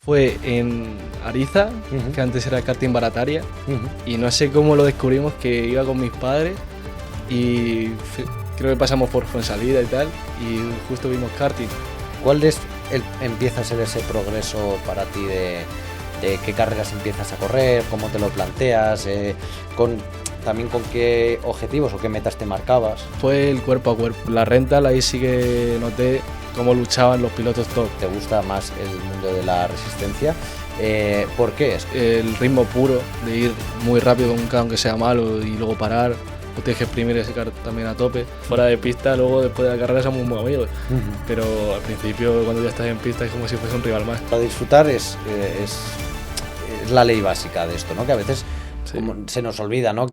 Fue en Ariza, que antes era karting Barataria, y no sé cómo lo descubrimos, que iba con mis padres y creo que pasamos por Fuensalida y tal, y justo vimos karting. ¿Cuál empieza a ser ese progreso para ti de qué carreras empiezas a correr, cómo te lo planteas, también con qué objetivos o qué metas te marcabas? Fue el cuerpo a cuerpo. La rental, ahí sí que noté cómo luchaban los pilotos top. ¿Te gusta más el mundo de la resistencia? ¿Por qué? El ritmo puro de ir muy rápido con un carro aunque sea malo y luego parar. Tú tienes que exprimir ese carro también a tope. Fuera de pista, luego después de la carrera somos muy amigos. Pero al principio, cuando ya estás en pista, es como si fuese un rival más. Para disfrutar es la ley básica de esto, ¿no? Que a veces Sí. se nos olvida, ¿no?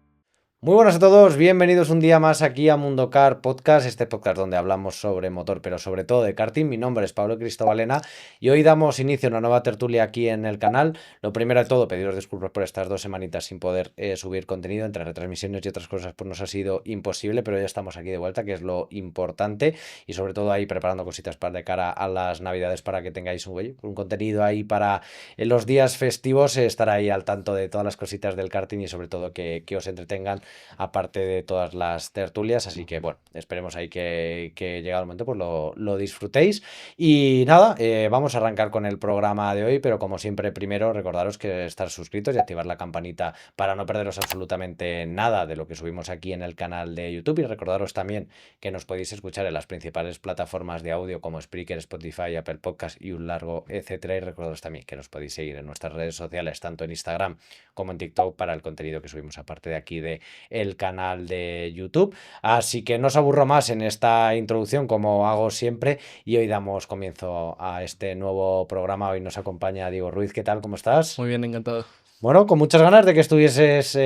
Muy buenas a todos, bienvenidos un día más aquí a Mundo Car Podcast, este podcast donde hablamos sobre motor, pero sobre todo de karting. Mi nombre es Pablo Cristobalena y hoy damos inicio a una nueva tertulia aquí en el canal. Lo primero de todo, pediros disculpas por estas 2 semanitas sin poder subir contenido, entre retransmisiones y otras cosas, pues nos ha sido imposible, pero ya estamos aquí de vuelta, que es lo importante, y sobre todo ahí preparando cositas para de cara a las navidades para que tengáis un contenido ahí para en los días festivos, estar ahí al tanto de todas las cositas del karting y sobre todo que os entretengan aparte de todas las tertulias, así que bueno, esperemos ahí que llegado el momento pues lo disfrutéis. Y nada, vamos a arrancar con el programa de hoy, pero como siempre primero recordaros que estar suscritos y activar la campanita para no perderos absolutamente nada de lo que subimos aquí en el canal de YouTube, y recordaros también que nos podéis escuchar en las principales plataformas de audio como Spreaker, Spotify, Apple Podcast y un largo etcétera, y recordaros también que nos podéis seguir en nuestras redes sociales, tanto en Instagram como en TikTok, para el contenido que subimos aparte de aquí de el canal de YouTube. Así que no os aburro más en esta introducción como hago siempre, y hoy damos comienzo a este nuevo programa. Hoy nos acompaña Diego Ruiz. ¿Qué tal? ¿Cómo estás? Muy bien, encantado. Bueno, con muchas ganas de que estuvieses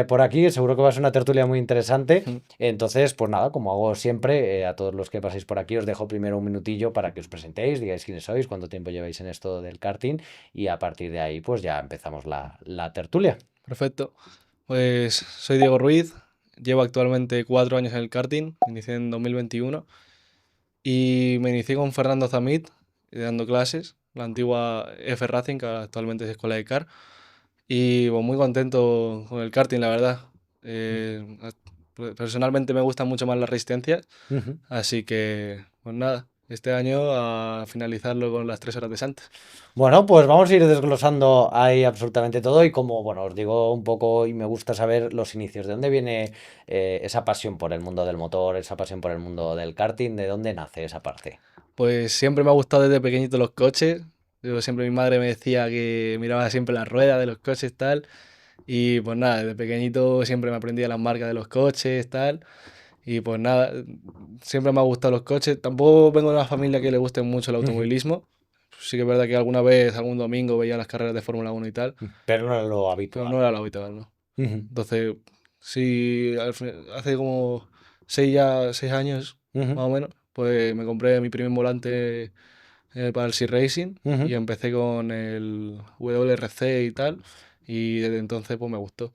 por aquí. Seguro que va a ser una tertulia muy interesante. Entonces, pues nada, como hago siempre, a todos los que paséis por aquí os dejo primero un minutillo para que os presentéis, digáis quiénes sois, cuánto tiempo lleváis en esto del karting, y a partir de ahí pues ya empezamos la tertulia. Perfecto. Pues soy Diego Ruiz, llevo actualmente 4 años en el karting, inicié en 2021 y me inicié con Fernando Zamit dando clases, la antigua F Racing, que actualmente es Escuela de Car, y pues, muy contento con el karting, la verdad. Personalmente me gusta mucho más la resistencia, así que pues nada, este año a finalizarlo con las 3 horas de Santa. Bueno, pues vamos a ir desglosando ahí absolutamente todo, y como, bueno, os digo un poco y me gusta saber los inicios, ¿de dónde viene esa pasión por el mundo del motor, esa pasión por el mundo del karting? ¿De dónde nace esa parte? Pues siempre me ha gustado desde pequeñito los coches. Yo siempre mi madre me decía que miraba siempre las ruedas de los coches tal. Y pues nada, desde pequeñito siempre me aprendía las marcas de los coches tal. Y pues nada, siempre me ha gustado los coches. Tampoco vengo de una familia que le guste mucho el automovilismo. Sí que es verdad que alguna vez, algún domingo veía las carreras de Fórmula 1 y tal, Pero no era lo pero habitual. no era lo habitual, ¿no? Entonces, sí, hace como 6 años, más o menos, pues me compré mi primer volante para el C-Racing y empecé con el WRC y tal, y desde entonces pues me gustó.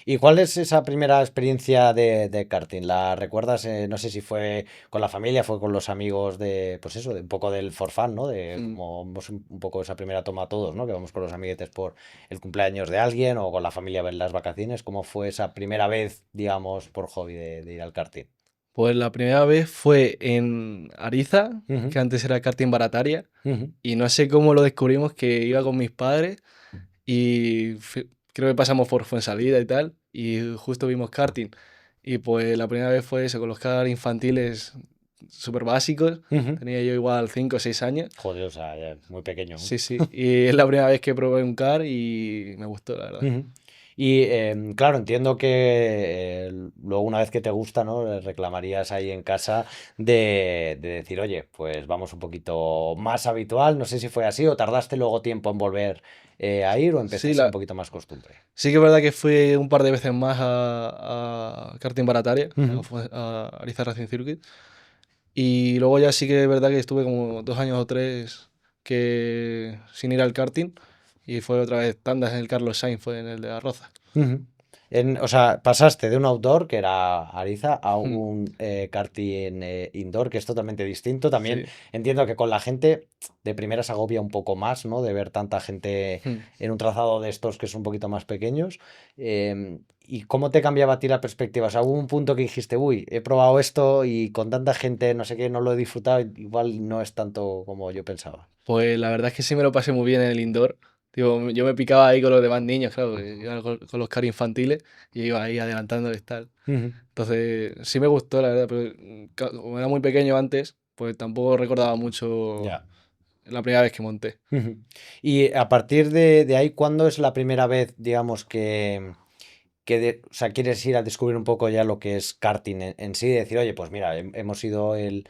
¿Y cuál es esa primera experiencia de karting? ¿La recuerdas? No sé si fue con la familia, fue con los amigos de, pues eso, de un poco del for fun, ¿no? De Mm. como vamos un poco esa primera toma todos, ¿no? Que vamos con los amiguetes por el cumpleaños de alguien o con la familia a ver las vacaciones. ¿Cómo fue esa primera vez, digamos, por hobby de ir al karting? Pues la primera vez fue en Ariza, Ujú, que antes era karting Barataria, ujú, y no sé cómo lo descubrimos, que iba con mis padres y creo que pasamos por Fuensalida y tal, y justo vimos karting. Y pues la primera vez fue eso, con los kart infantiles súper básicos. ujú. Tenía yo igual 5 o 6 años. Joder, o sea, ya muy pequeño, ¿no? Sí, sí. Y es la primera vez que probé un kart y me gustó, la verdad. Ujú. Y claro, entiendo que luego una vez que te gusta, ¿no? Reclamarías ahí en casa de decir, oye, pues vamos un poquito más habitual. No sé si fue así o tardaste luego tiempo en volver a ir, o Sí, empezaste un poquito más costumbre. sí que es verdad que fui un par de veces más a karting Barataria, Ujú, a Ariza Racing Circuit. Y luego ya sí que es verdad que estuve como 2 años o 3 que sin ir al karting. Y fue otra vez tandas en el Carlos Sainz, fue en el de la Roza. ujú. O sea, pasaste de un outdoor, que era Ariza, a Mm, un karting indoor, que es totalmente distinto. También sí. entiendo que con la gente de primeras agobia un poco más, ¿no? De ver tanta gente Mm. en un trazado de estos que son un poquito más pequeños. ¿Y cómo te cambiaba a ti la perspectiva? O sea, hubo un punto que dijiste, uy, he probado esto y con tanta gente, no sé qué, no lo he disfrutado, igual no es tanto como yo pensaba. Pues la verdad es que sí me lo pasé muy bien en el indoor. Digo, yo me picaba ahí con los demás niños, claro, que iban con los cars infantiles y iba ahí adelantándoles tal. Ujú. Entonces, sí me gustó, la verdad, pero como era muy pequeño antes, pues tampoco recordaba mucho Ya. la primera vez que monté. Ujú. Y a partir de ahí, ¿cuándo es la primera vez, digamos, o sea, quieres ir a descubrir un poco ya lo que es karting en sí? Decir, oye, pues mira, hemos ido el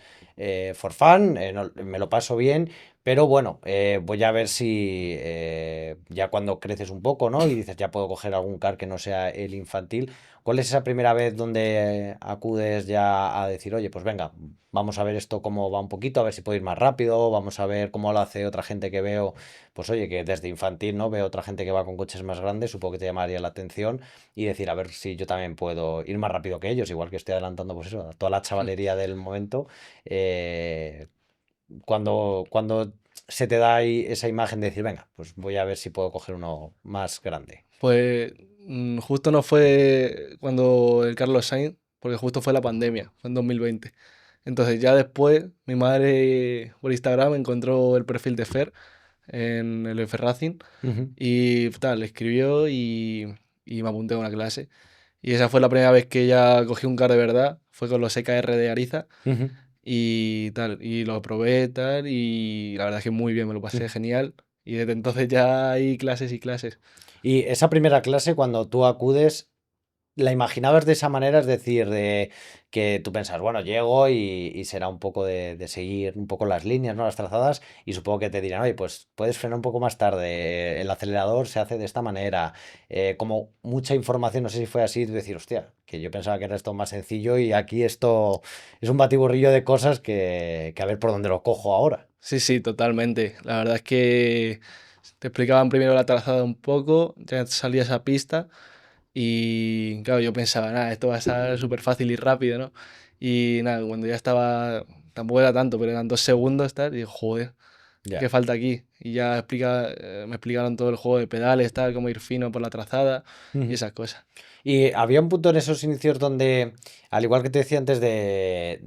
for fun, me lo paso bien, pero bueno, voy a ver si ya cuando creces un poco, ¿no? Y dices, ya puedo coger algún kart que no sea el infantil. ¿Cuál es esa primera vez donde acudes ya a decir, oye, pues venga, vamos a ver esto cómo va un poquito, a ver si puedo ir más rápido, vamos a ver cómo lo hace otra gente que veo, pues oye, que desde infantil, ¿no? Veo otra gente que va con coches más grandes, supongo que te llamaría la atención y decir, a ver si yo también puedo ir más rápido que ellos, igual que estoy adelantando, pues eso, a toda la chavalería del momento. eh, cuando se te da ahí esa imagen de decir, venga, pues voy a ver si puedo coger uno más grande. Pues justo no fue cuando el Carlos Sainz, porque justo fue la pandemia, fue en 2020. Entonces ya después mi madre por Instagram encontró el perfil de Fer en el F Racing Ujú, y tal, le escribió y me apunté a una clase. Y esa fue la primera vez que ya cogí un car de verdad, fue con los EKR de Ariza ujú, y tal, y lo probé tal y la verdad es que muy bien, me lo pasé ujú. genial. Y desde entonces ya hay clases y clases. Y esa primera clase, cuando tú acudes, ¿la imaginabas de esa manera? Es decir, de que tú pensas, bueno, llego y será un poco de seguir un poco las líneas, ¿no? Las trazadas, y supongo que te dirán, oye, pues puedes frenar un poco más tarde, el acelerador se hace de esta manera, como mucha información, no sé si fue así, de decir, hostia, que yo pensaba que era esto más sencillo y aquí esto es un batiburrillo de cosas que a ver por dónde lo cojo ahora. Sí, sí, totalmente. La verdad es que te explicaban primero la trazada un poco, ya salía esa pista y claro, yo pensaba, nada, esto va a ser súper fácil y rápido, ¿no? Y nada, cuando ya estaba, tampoco era tanto, pero eran 2 segundos, tal, y digo, joder, Ya. ¿qué falta aquí? Y ya me explicaron todo el juego de pedales, tal, cómo ir fino por la trazada y esas cosas. Y había un punto en esos inicios donde, al igual que te decía antes de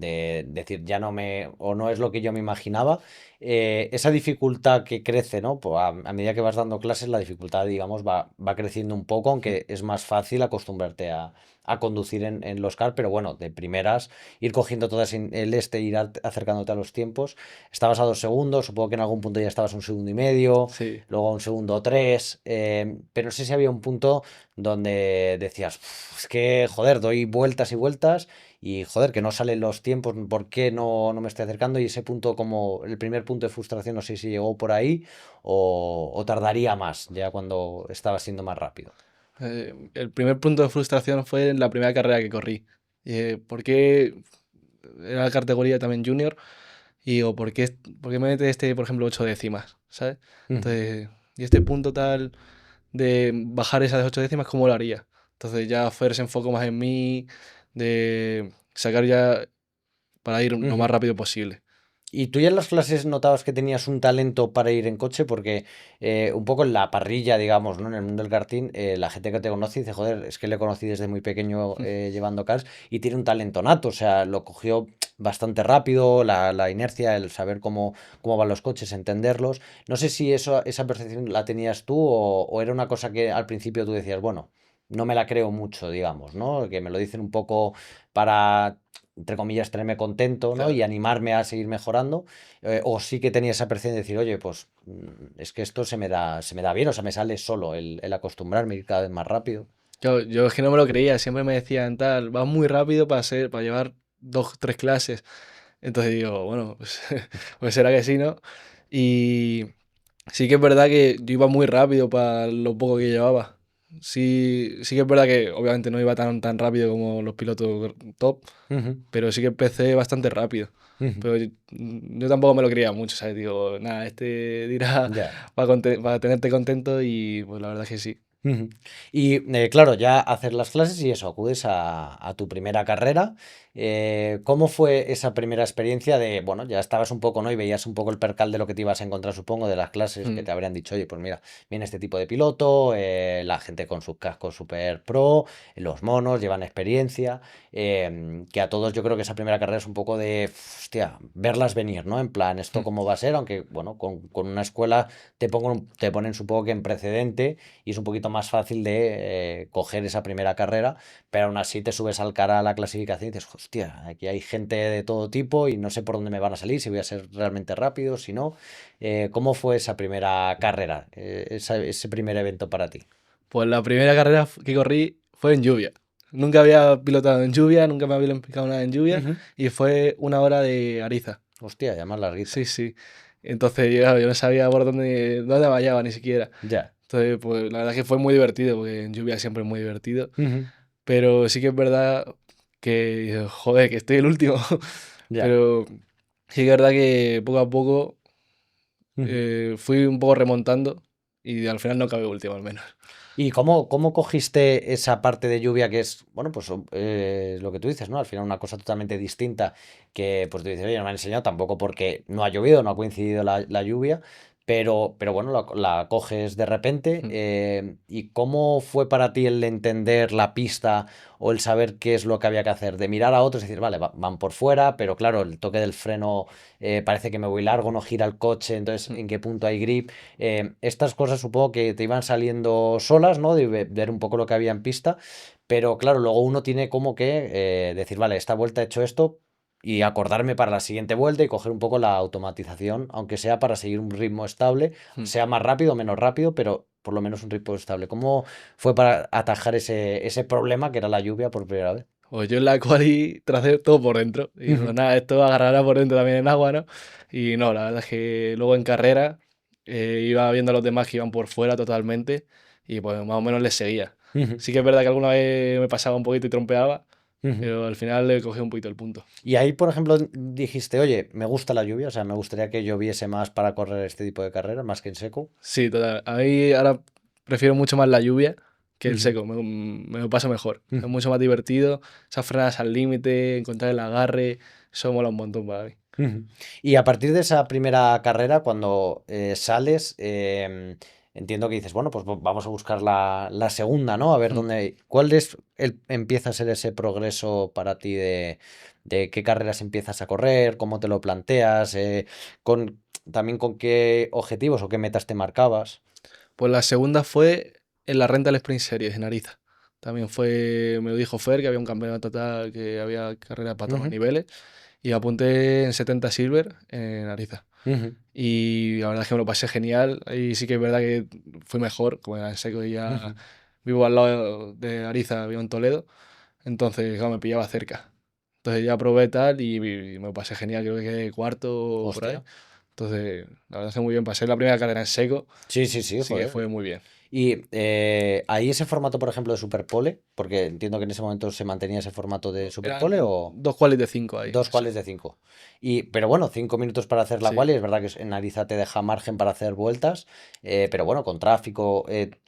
decir ya no me, o no es lo que yo me imaginaba, esa dificultad que crece, ¿no? Pues a medida que vas dando clases, la dificultad, digamos, va creciendo un poco, aunque es más fácil acostumbrarte a conducir en los cars, pero bueno, de primeras, ir cogiendo todo el ir acercándote a los tiempos. Estabas a 2 segundos, supongo que en algún punto ya estabas 1 segundo y medio, Sí. luego a 1 segundo 3, pero no sé si había un punto donde decías, "Uf, es que, joder, doy vueltas y vueltas y, joder, que no salen los tiempos, ¿por qué no me estoy acercando?" Y ese punto, como el primer punto de frustración, no sé si llegó por ahí o tardaría más, ya cuando estaba siendo más rápido. El primer punto de frustración fue en la primera carrera que corrí. Porque era la categoría también junior. Y digo, ¿por qué me mete este, por ejemplo, 8 décimas? ¿Sabes? Ujú. Entonces, y este punto tal de bajar esas 8 décimas, ¿cómo lo haría? Entonces ya Fer se enfocó más en mí, de sacar ya para ir lo más Ujú. rápido posible. ¿Y tú ya en las clases notabas que tenías un talento para ir en coche? Porque un poco en la parrilla, digamos, ¿no? En el mundo del karting, la gente que te conoce dice, joder, es que le conocí desde muy pequeño llevando cars y tiene un talento nato, o sea, lo cogió bastante rápido, la inercia, el saber cómo van los coches, entenderlos. No sé si esa percepción la tenías tú o era una cosa que al principio tú decías, bueno, no me la creo mucho, digamos, ¿no? Que me lo dicen un poco para entre comillas, tenerme contento, ¿no? Y Claro. animarme a seguir mejorando. O sí que tenía esa percepción de decir, oye, pues es que esto se me da bien, o sea, me sale solo el acostumbrarme a ir cada vez más rápido. Yo es que no me lo creía, siempre me decían tal, vas muy rápido para llevar 2, 3 clases. Entonces digo, bueno, pues, pues será que sí, ¿no? Y sí que es verdad que yo iba muy rápido para lo poco que llevaba. Sí, sí que es verdad que obviamente no iba tan rápido como los pilotos top, Ujú, pero sí que empecé bastante rápido. ujú. Pero yo tampoco me lo creía mucho, ¿sabes? Digo, nada, este dirá Ya. para tenerte contento y pues la verdad es que sí. Ujú. Y claro, ya haces las clases y eso, acudes a tu primera carrera. ¿Cómo fue esa primera experiencia de, bueno, ya estabas un poco, ¿no? Y veías un poco el percal de lo que te ibas a encontrar, supongo, de las clases que Mm. te habrían dicho, oye, pues mira, viene este tipo de piloto, la gente con sus cascos super pro, los monos, llevan experiencia, que a todos yo creo que esa primera carrera es un poco de, hostia, verlas venir, ¿no? En plan, ¿esto Mm. cómo va a ser? Aunque, bueno, con una escuela te ponen supongo que en precedente y es un poquito más fácil de coger esa primera carrera, pero aún así te subes al cara a la clasificación y dices, hostia, aquí hay gente de todo tipo y no sé por dónde me van a salir, si voy a ser realmente rápido, si no. ¿Cómo fue esa primera carrera, ese primer evento para ti? Pues la primera carrera que corrí fue en lluvia. Nunca había pilotado en lluvia, nunca me había explicado nada en lluvia Ujú. y fue 1 hora de Ariza. Hostia, ya más larguita. Sí, sí. Entonces yo no sabía por dónde vallaba ni siquiera. Ya. Entonces, pues la verdad es que fue muy divertido, porque en lluvia siempre es muy divertido. Ujú. Pero sí que es verdad que, joder, que estoy el último. Ya. Pero sí que es verdad que poco a poco Ujú. fui un poco remontando y al final no acabé último al menos. ¿Y cómo cogiste esa parte de lluvia que es, bueno, pues lo que tú dices, ¿no? Al final una cosa totalmente distinta que, pues tú dices, oye, no me han enseñado tampoco porque no ha llovido, no ha coincidido la lluvia, pero bueno, la coges de repente. Mm. ¿Y cómo fue para ti el entender la pista o el saber qué es lo que había que hacer? De mirar a otros y decir, vale, van por fuera, pero claro, el toque del freno parece que me voy largo, no gira el coche, entonces, Mm. ¿en qué punto hay grip? Estas cosas supongo que te iban saliendo solas, ¿no? De ver un poco lo que había en pista, pero claro, luego uno tiene como que decir, vale, esta vuelta he hecho esto y acordarme para la siguiente vuelta y coger un poco la automatización, aunque sea para seguir un ritmo estable, Mm. sea más rápido o menos rápido, pero por lo menos un ritmo estable. ¿Cómo fue para atajar ese problema que era la lluvia por primera vez? Pues yo en la quali tracé todo por dentro. Y digo, Ujú. nada, esto agarrará por dentro también en agua, ¿no? Y no, la verdad es que luego en carrera iba viendo a los demás que iban por fuera totalmente y pues más o menos les seguía. Ujú. Sí que es verdad que alguna vez me pasaba un poquito y trompeaba, Ujú. pero al final le cogí un poquito el punto. Y ahí, por ejemplo, dijiste, oye, me gusta la lluvia, o sea, me gustaría que lloviese más para correr este tipo de carreras, más que en seco. Sí, total. A mí ahora prefiero mucho más la lluvia que el Ujú. seco, me lo paso mejor. Es Ujú. mucho más divertido, esas frenadas al límite, encontrar el agarre, eso mola un montón para mí. Ujú. Y a partir de esa primera carrera, cuando sales, entiendo que dices, bueno, pues vamos a buscar la segunda, ¿no? A ver Mm. dónde, empieza a ser ese progreso para ti de qué carreras empiezas a correr, cómo te lo planteas, con, también con qué objetivos o qué metas te marcabas. Pues la segunda fue en la Rental Sprint Series en Ariza. También fue, me lo dijo Fer, que había un campeonato total, que había carreras para todos los Ujú. niveles. Y apunté en 70 Silver en Ariza. Ujú. Y la verdad es que me lo pasé genial. Ahí sí que es verdad que fui mejor, como era en seco y ya Ujú. vivo al lado de Ariza, vivo en Toledo. Entonces, claro, me pillaba cerca. Entonces ya probé tal y me lo pasé genial, creo que quedé cuarto o por ahí. Hostia. Entonces, la verdad es que muy bien. Pasé la primera carrera en seco, Sí, sí, sí, sí que joder. fue muy bien. Y ahí ese formato, por ejemplo, de Superpole, porque entiendo que en ese momento se mantenía ese formato de Superpole Eran o 2 qualis de 5 ahí, dos eso. quales de cinco. Pero bueno, 5 minutos para hacer la Sí. quali, es verdad que en Ariza te deja margen para hacer vueltas, pero bueno, con tráfico.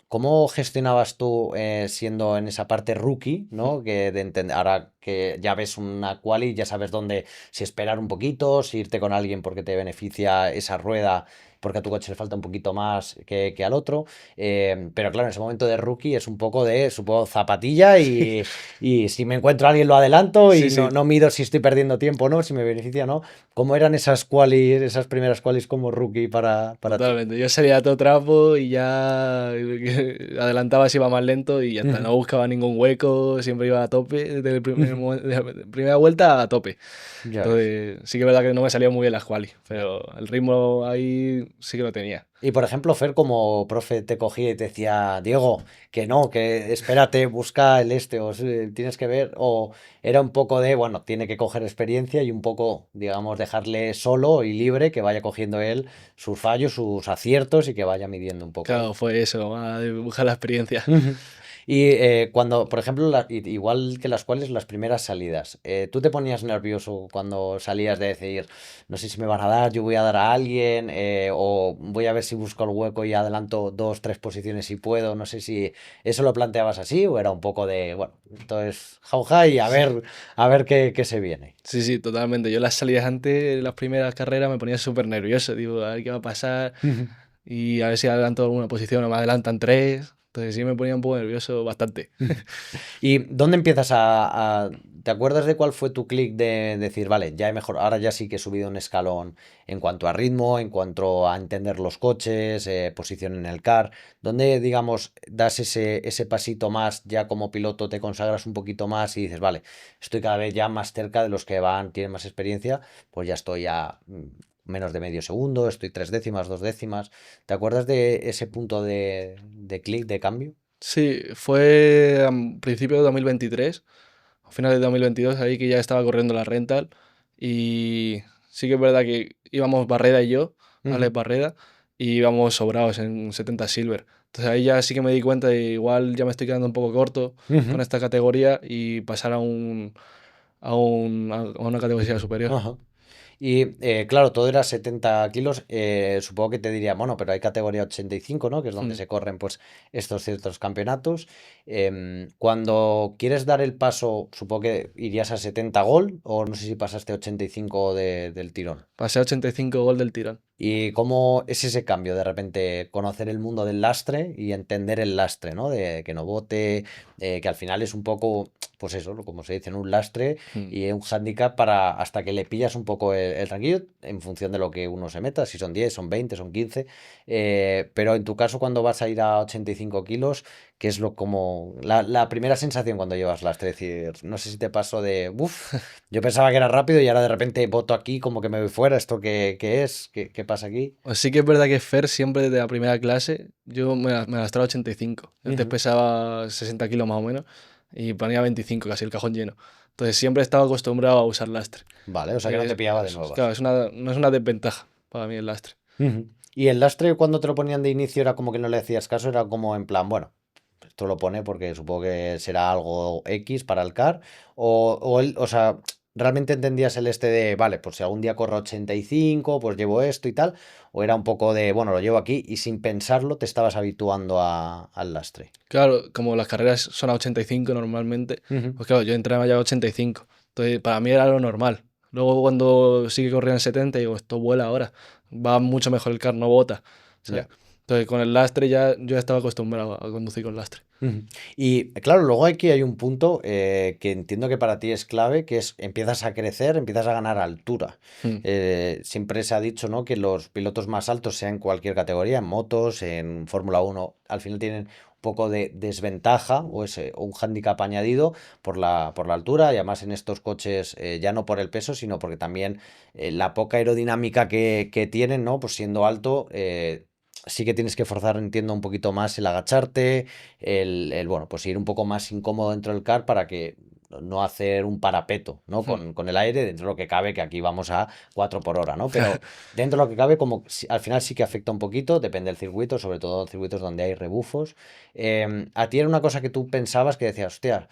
¿Cómo gestionabas tú siendo en esa parte rookie, Mm. ¿no? Que de ahora que ya ves una quali, ya sabes dónde, si esperar un poquito, si irte con alguien porque te beneficia esa rueda, porque a tu coche le falta un poquito más que al otro. Pero claro, en ese momento de rookie es un poco de, supongo, zapatilla Sí, y si me encuentro a alguien lo adelanto sí, y sí, no mido si estoy perdiendo tiempo o no, si me beneficia o no. ¿Cómo eran esas qualis, esas primeras qualis como rookie para ti? totalmente. Yo salía a todo trapo y ya adelantaba si iba más lento y ya está. Ujú. No buscaba ningún hueco, siempre iba a tope, desde el de la primera vuelta a tope. Ya ves. Entonces, sí que es verdad que no me salía muy bien las quali, pero el ritmo ahí sí que lo tenía. Y por ejemplo, Fer como profe te cogía y te decía, Diego, que no, que espérate, busca el este, o tienes que ver, o era un poco de, bueno, tiene que coger experiencia y un poco, digamos, dejarle solo y libre, que vaya cogiendo él sus fallos, sus aciertos y que vaya midiendo un poco ahí. Claro, fue eso, a buscar la experiencia. Ujú. Y cuando, por ejemplo, igual que las cuales, las primeras salidas, ¿tú te ponías nervioso cuando salías de decir, no sé si me van a dar, yo voy a dar a alguien, o voy a ver si busco el hueco y adelanto dos, tres posiciones si puedo? No sé si eso lo planteabas así o era un poco de, bueno, entonces, jauja y a ver qué se viene. Sí, sí, totalmente. Yo las salidas antes, las primeras carreras, me ponía súper nervioso. Digo, a ver qué va a pasar y a ver si adelanto alguna posición o me adelantan tres. Entonces sí me ponía un poco nervioso bastante. ¿Y dónde empiezas ¿Te acuerdas de cuál fue tu clic de decir, vale, ya he mejor, ahora ya sí que he subido un escalón en cuanto a ritmo, en cuanto a entender los coches, posición en el car? ¿Dónde, digamos, das ese pasito más, ya como piloto te consagras un poquito más y dices, vale, estoy cada vez ya más cerca de los que tienen más experiencia, pues ya estoy a menos de medio segundo, estoy 3 décimas, 2 décimas? ¿Te acuerdas de ese punto de clic, de cambio? Sí, fue a principios de 2023, a finales de 2022, ahí que ya estaba corriendo la rental. Y sí que es verdad que íbamos Barreda y yo, Alex Ujú, Barreda, y íbamos sobrados en 70 Silver. Entonces ahí ya sí que me di cuenta de igual ya me estoy quedando un poco corto con ujú. esta categoría y pasar a una categoría superior. Ajá. Y claro, todo era 70 kilos. Supongo que te diría, bueno, pero hay categoría 85, ¿no? Que es donde Mm. se corren pues estos ciertos campeonatos. Cuando quieres dar el paso, supongo que irías a 70 gol, o no sé si pasaste a 85 del tirón. Pasé a 85 gol del tirón. ¿Y cómo es ese cambio de repente conocer el mundo del lastre y entender el lastre, ¿no? De que no bote, que al final es un poco, pues eso, como se dice, un lastre Mm. y un hándicap para hasta que le pillas un poco el tranquillo en función de lo que uno se meta, si son 10 son 20 son 15. Pero en tu caso, cuando vas a ir a 85 kilos, ¿qué es lo como la primera sensación cuando llevas lastre? Es decir, no sé si te pasó de, uff. Yo pensaba que era rápido y ahora de repente voto aquí como que me voy fuera. ¿Esto qué es? ¿Qué pasa aquí? Pues sí que es verdad que Fer siempre desde la primera clase, yo me lastraba 85. Antes Ujú. pesaba 60 kilos más o menos y ponía 25, casi el cajón lleno. Entonces siempre he estado acostumbrado a usar lastre. Vale, o sea que no te pillaba de Claro, nuevas. no es una desventaja para mí el lastre. Ujú. Y el lastre cuando te lo ponían de inicio era como que no le hacías caso, era como en plan, bueno, esto lo pone porque supongo que será algo X para el CAR. O sea, ¿realmente entendías el este de, vale, pues si algún día corro 85 pues llevo esto y tal? ¿O era un poco de, bueno, lo llevo aquí y sin pensarlo te estabas habituando al lastre? Claro, como las carreras son a 85 normalmente, Ujú. pues claro, yo entrenaba ya a 85. Entonces para mí era lo normal. Luego cuando sí que corría en 70, digo, esto vuela ahora. Va mucho mejor el car, no bota. ¿Sabes? Ya. Entonces con el lastre ya yo ya estaba acostumbrado a conducir con lastre. Ujú. Y claro, luego aquí hay un punto que entiendo que para ti es clave, que es empiezas a crecer, empiezas a ganar altura. Mm. Siempre se ha dicho, ¿no?, que los pilotos más altos, sea en cualquier categoría, en motos, en Fórmula 1, al final tienen un poco de desventaja o un hándicap añadido por la altura, y además en estos coches, ya no por el peso, sino porque también la poca aerodinámica que tienen, ¿no? Pues siendo alto, sí que tienes que forzar, entiendo, un poquito más el agacharte, bueno, pues ir un poco más incómodo dentro del car para que no hacer un parapeto, ¿no? Mm. Con el aire dentro de lo que cabe, que aquí vamos a 4 por hora, ¿no? Pero dentro de lo que cabe, como al final sí que afecta un poquito, depende del circuito, sobre todo en circuitos donde hay rebufos. ¿A ti era una cosa que tú pensabas que decías, hostia,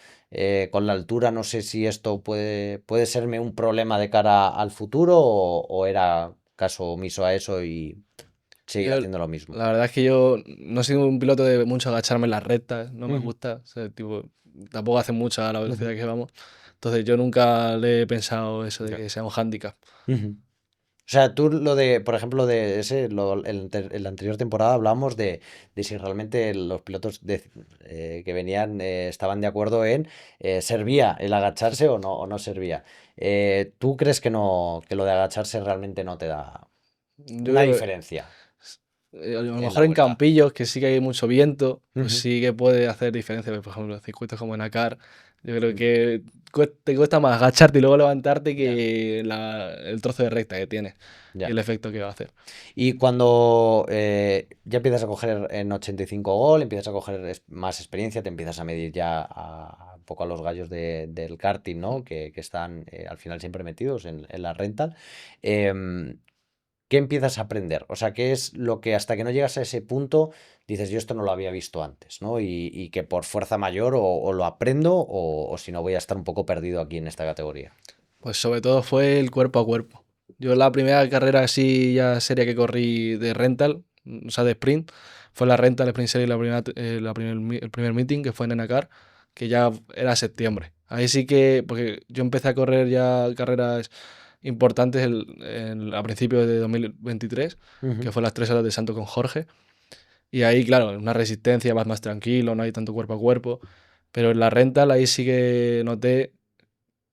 con la altura no sé si esto puede serme un problema de cara al futuro o era caso omiso a eso y seguir Yo, haciendo lo mismo? la verdad es que yo no soy un piloto de mucho agacharme en las rectas, no me Ujú, gusta. O sea, tipo, tampoco hace mucho a la ujú, velocidad que vamos. Entonces yo nunca le he pensado eso de ya. que sea un hándicap. Ujú. O sea, tú lo de, por ejemplo, de ese, en la anterior temporada hablábamos de si realmente los pilotos que venían estaban de acuerdo en servía el agacharse o no servía. ¿Tú crees que lo de agacharse realmente no te da Yo una creo que diferencia a lo en la mejor en vuelta? campillos, que sí que hay mucho viento, pues Ujú. sí que puede hacer diferencia. Por ejemplo, en circuitos como en Dakar, yo creo que te cuesta más agacharte y luego levantarte Ya, que el trozo de recta que tiene y ya. el efecto que va a hacer. Y cuando ya empiezas a coger en 85 gol, empiezas a coger más experiencia, te empiezas a medir ya un poco a los gallos del karting, ¿no? Que están al final siempre metidos en la rental. em, ¿qué empiezas a aprender? O sea, ¿qué es lo que hasta que no llegas a ese punto dices, yo esto no lo había visto antes, ¿no? Y que por fuerza mayor o lo aprendo o si no voy a estar un poco perdido aquí en esta categoría. Pues sobre todo fue el cuerpo a cuerpo. Yo la primera carrera así ya seria que corrí de rental, o sea, de sprint, fue la rental sprint series el primer meeting que fue en Enacar, que ya era septiembre. Ahí sí que, porque yo empecé a correr ya carreras importantes a principios de 2023, Ujú, que fue las 3 horas de Santo con Jorge. Y ahí, claro, una resistencia, vas más tranquilo, no hay tanto cuerpo a cuerpo. Pero en la rental ahí sí que noté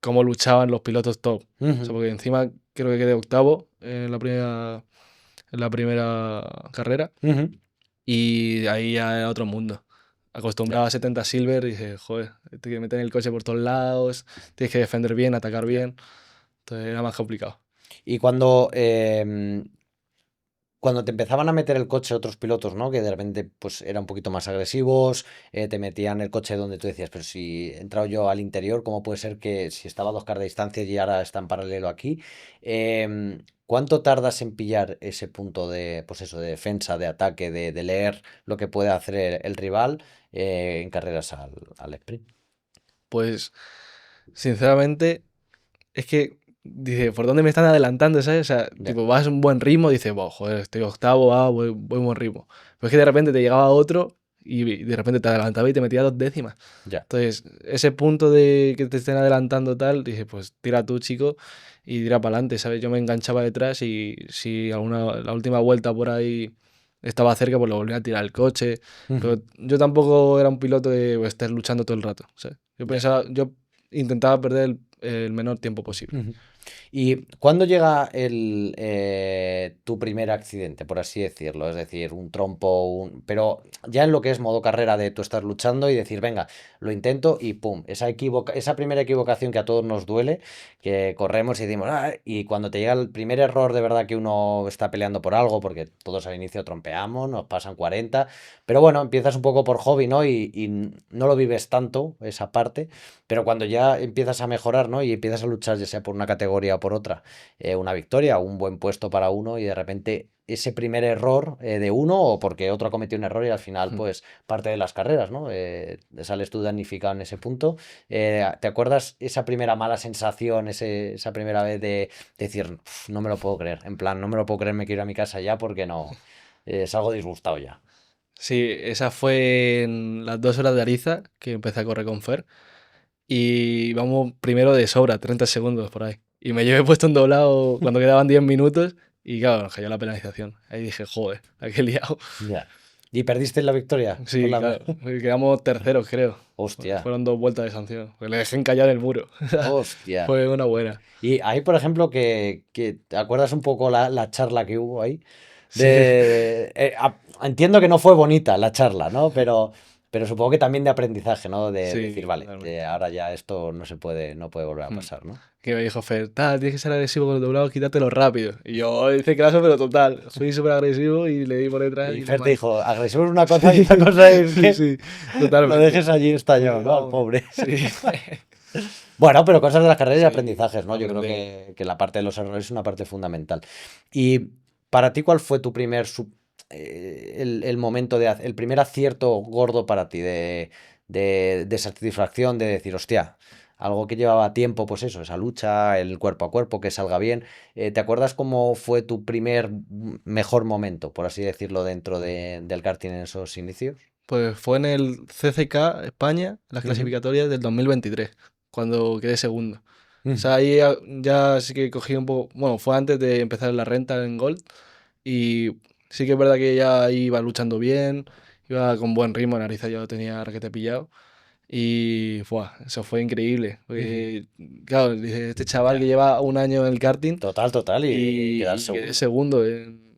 cómo luchaban los pilotos top. O sea, ujú, porque encima creo que quedé octavo en la primera carrera ujú. y ahí ya era otro mundo. Acostumbrado a 70 silver y dije, joder, te que meter el coche por todos lados, tienes que defender bien, atacar bien. Entonces era más complicado. Y cuando te empezaban a meter el coche otros pilotos, ¿no? Que de repente pues eran un poquito más agresivos, te metían el coche donde tú decías, pero si he entrado yo al interior, ¿cómo puede ser que si estaba a 2K de distancia y ahora está en paralelo aquí? ¿Cuánto tardas en pillar ese punto de, pues eso, de defensa, de ataque, de leer lo que puede hacer el rival en carreras al sprint? Pues, sinceramente, es que, dice, ¿por dónde me están adelantando? ¿Sabes? O sea, Ya, tipo, vas a un buen ritmo, dices, "Buah, joder, estoy octavo, voy buen ritmo". Pero es que de repente te llegaba otro y de repente te adelantaba y te metía 2 décimas. ya. Entonces, ese punto de que te estén adelantando tal, dije, pues tira tú, chico, y tira para adelante, ¿sabes? Yo me enganchaba detrás y si la última vuelta por ahí estaba cerca, pues lo volvía a tirar el coche. Ujú, Pero yo tampoco era un piloto de pues, estar luchando todo el rato, ¿sabes? ya. Yo intentaba perder el menor tiempo posible. Ujú. ¿Y cuándo llega tu primer accidente, por así decirlo? Es decir, un trompo, pero ya en lo que es modo carrera de tú estar luchando y decir, venga, lo intento y pum, esa primera equivocación que a todos nos duele, que corremos y decimos, "Ah", y cuando te llega el primer error de verdad que uno está peleando por algo, porque todos al inicio trompeamos, nos pasan 40, pero bueno, empiezas un poco por hobby, ¿no? Y no lo vives tanto, esa parte. Pero cuando ya empiezas a mejorar, ¿no? Y empiezas a luchar, ya sea por una categoría o por otra, una victoria, un buen puesto para uno, y de repente ese primer error de uno, o porque otro ha cometido un error y al final, Mm. pues, parte de las carreras, ¿no? Sales tú damnificado en ese punto. ¿Te acuerdas esa primera mala sensación, esa primera vez de decir, "Uf, no me lo puedo creer"? En plan, no me lo puedo creer, me quiero ir a mi casa ya porque no, salgo disgustado ya. Sí, esa fue en las 2 horas de Ariza que empecé a correr con Fer. Y vamos primero de sobra, 30 segundos por ahí. Y me llevé puesto un doblado cuando quedaban 10 minutos y claro, nos cayó la penalización. Ahí dije, joder, la que he liado. Ya. ¿Y perdiste la victoria? Por Sí, la... claro, quedamos terceros, creo. Hostia, Fueron 2 vueltas de sanción. Pues le dejé encallar el muro. hostia. Fue una buena. Y ahí, por ejemplo, que ¿te acuerdas un poco la charla que hubo ahí? Sí, Entiendo que no fue bonita la charla, ¿no? Pero supongo que también de aprendizaje, ¿no? De decir, sí, vale, totalmente. ahora ya esto no puede volver a Mm. pasar, ¿no? Que me dijo Fer, tal, tienes que ser agresivo con los doblados, quítatelo rápido. Y yo hice caso, pero total. Fui súper agresivo y le di por detrás Y y le Fer te mandé. dijo, agresivo es una cosa y Sí, otra cosa es sí, que sí, lo totalmente. dejes allí estallado, Pues ¿no? Al vamos. pobre. Sí, Bueno, pero cosas de las carreras y sí, aprendizajes, ¿no? Yo creo aprender. que la parte de los errores es una parte fundamental. Y para ti, ¿cuál fue tu el momento el primer acierto gordo para ti de satisfacción, de decir, hostia, algo que llevaba tiempo, pues eso, esa lucha, el cuerpo a cuerpo, que salga bien. ¿Te acuerdas cómo fue tu primer mejor momento, por así decirlo, dentro del karting en esos inicios? Pues fue en el CCK España, las Ujú, clasificatorias del 2023, cuando quedé segundo. O ujú, sea, ahí ya sí que cogí un poco, bueno, fue antes de empezar la renta en Gold y sí que es verdad que ya iba luchando bien, iba con buen ritmo, Nariza ya lo tenía raquete pillado y ¡buah! Eso fue increíble. ujú. Porque, claro, dije, este chaval que Ya, lleva un año en el karting total, total, y quedar y quedé segundo. segundo,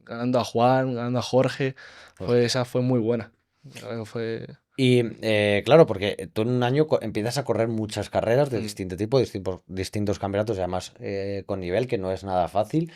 ganando a Juan, ganando a Jorge, Hostia. esa fue muy buena. La verdad que fue... Y claro, porque tú en un año empiezas a correr muchas carreras de Mm, distinto tipo, distintos campeonatos, y además con nivel, que no es nada fácil.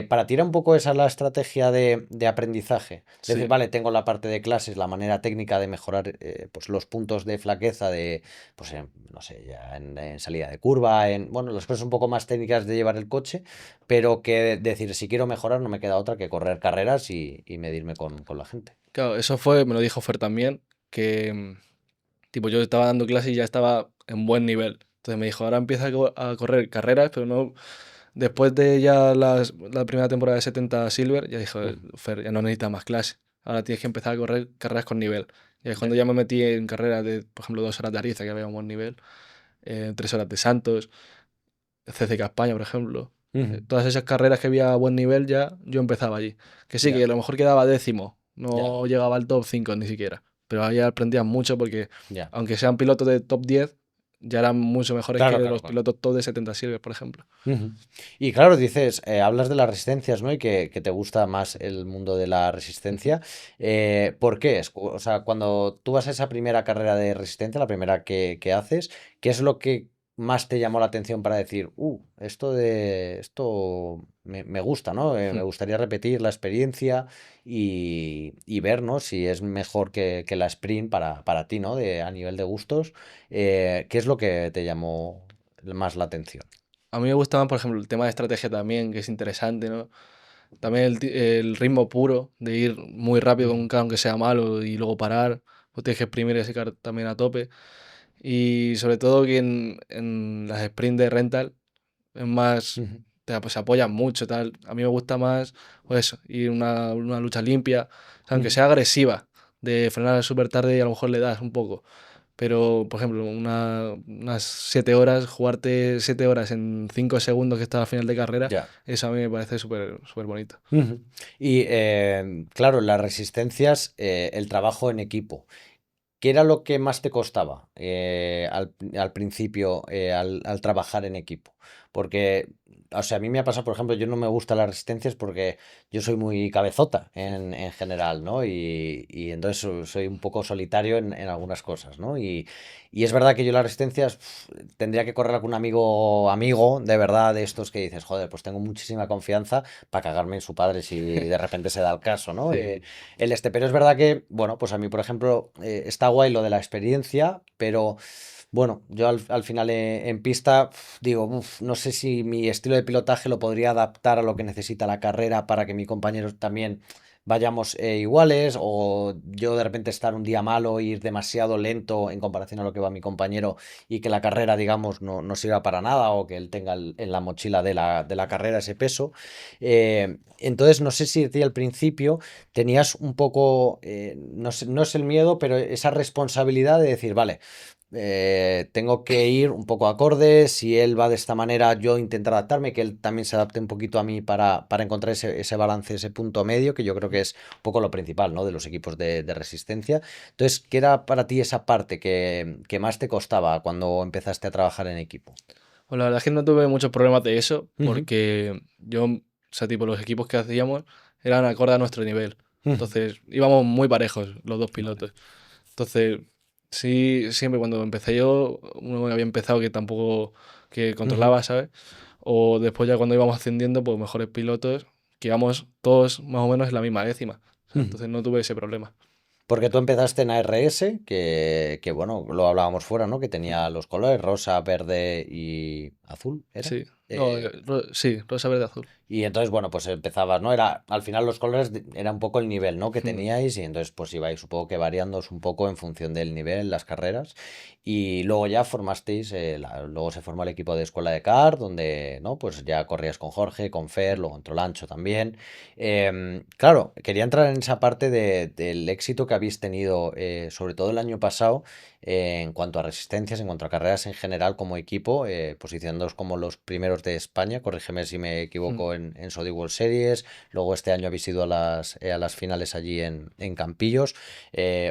Para ti era un poco esa la estrategia de aprendizaje. Es decir, sí, vale, tengo la parte de clases, la manera técnica de mejorar pues los puntos de flaqueza de, pues no sé, ya en salida de curva, en, bueno, las cosas un poco más técnicas de llevar el coche, pero que decir, si quiero mejorar no me queda otra que correr carreras y medirme con la gente. claro, eso fue, me lo dijo Fer también, que tipo yo estaba dando clases y ya estaba en buen nivel. Entonces me dijo, ahora empieza a correr carreras, pero no... Después de ya la primera temporada de 70 Silver, ya dijo, Ujú. Fer, ya no necesitas más clases. Ahora tienes que empezar a correr carreras con nivel. Y es Ya. cuando ya me metí en carreras de, por ejemplo, 2 horas de Ariza, que había un buen nivel, 3 horas de Santos, CCK España, por ejemplo. Ujú. Todas esas carreras que había a buen nivel ya yo empezaba allí. Que sí, Ya, que a lo mejor quedaba décimo, ya, no llegaba al top 5 ni siquiera. Pero ahí aprendías mucho porque, ya. aunque sean pilotos de top 10 ya eran mucho mejores que Claro, claro, los claro. pilotos top de 70 Silver, por ejemplo. Ujú. Y claro, dices, hablas de las resistencias, ¿no? Y que te gusta más el mundo de la Ujú. resistencia. ¿Por qué? O sea, cuando tú vas a esa primera carrera de resistencia, la primera que haces, ¿qué es lo que más te llamó la atención para decir, esto me gusta, ¿no? Me Mm. gustaría repetir la experiencia y ver, ¿no? Si es mejor que la sprint para ti, ¿no? A nivel de gustos. ¿Qué es lo que te llamó más la atención? A mí me gusta más, por ejemplo, el tema de estrategia también, que es interesante, ¿no? También el ritmo puro de ir muy rápido con Ujú, un car aunque sea malo y luego parar, o tienes que exprimir ese car también a tope. Y sobre todo que en las sprints de rental es más, ujú. pues, se apoyan mucho, tal. A mí me gusta más, pues eso, ir una lucha limpia, o sea, aunque Ujú. sea agresiva, de frenar súper tarde y a lo mejor le das un poco. Pero, por ejemplo, unas 7 horas, jugarte 7 horas en 5 segundos que está a final de carrera, Ya. eso a mí me parece súper súper bonito. Ujú. Y claro, las resistencias, el trabajo en equipo. ¿Qué era lo que más te costaba al principio al trabajar en equipo? Porque, o sea, a mí me ha pasado, por ejemplo, yo no me gustan las resistencias porque yo soy muy cabezota en general, ¿no? Y entonces soy un poco solitario en algunas cosas, ¿no? Y es verdad que yo las resistencias tendría que correr con un amigo, de verdad, de estos que dices, joder, pues tengo muchísima confianza para cagarme en su padre si de repente se da el caso, ¿no? Sí. Pero es verdad que, bueno, pues a mí, por ejemplo, está guay lo de la experiencia, pero bueno, yo al final en pista digo, no sé si mi estilo de pilotaje lo podría adaptar a lo que necesita la carrera para que mi compañero también vayamos iguales, o yo de repente estar un día malo e ir demasiado lento en comparación a lo que va mi compañero y que la carrera, digamos, no sirva para nada, o que él tenga en la mochila de la carrera ese peso. Entonces, no sé si a ti al principio tenías un poco, no es el miedo, pero esa responsabilidad de decir, vale, tengo que ir un poco acorde, si él va de esta manera, yo intentar adaptarme, que él también se adapte un poquito a mí para encontrar ese balance, ese punto medio, que yo creo que es un poco lo principal, ¿no? De los equipos de resistencia. Entonces, ¿qué era para ti esa parte que más te costaba cuando empezaste a trabajar en equipo? Pues la verdad es que no tuve muchos problemas de eso, Ujú, porque yo, o sea, tipo, los equipos que hacíamos eran acorde a nuestro nivel. ujú. Entonces, íbamos muy parejos los dos Vale. pilotos. Entonces, sí, siempre cuando empecé yo, uno había empezado que tampoco que Ujú, controlaba, ¿sabes? O después ya cuando íbamos ascendiendo, pues mejores pilotos, que íbamos todos más o menos en la misma décima. O sea, ujú. entonces no tuve ese problema. Porque tú empezaste en ARS, que bueno, lo hablábamos fuera, ¿no? Que tenía los colores rosa, verde y azul, ¿era? Sí, no, Eh, sí, rosa, verde, azul. Y entonces, bueno, pues empezabas, ¿no? Al final los colores era un poco el nivel, ¿no? Que Hmm. teníais, y entonces pues ibais supongo que variándoos un poco en función del nivel, las carreras. Y luego ya formasteis, luego se formó el equipo de escuela de kart, donde, ¿no? Pues ya corrías con Jorge, con Fer, luego entró Lancho también. Claro, quería entrar en esa parte del éxito que habéis tenido, sobre todo el año pasado, en cuanto a resistencias, en cuanto a carreras en general como equipo, posicionándoos como los primeros de España, corrígeme si me Hmm. equivoco en Saudi World Series, luego este año habéis ido a las finales allí en Campillos,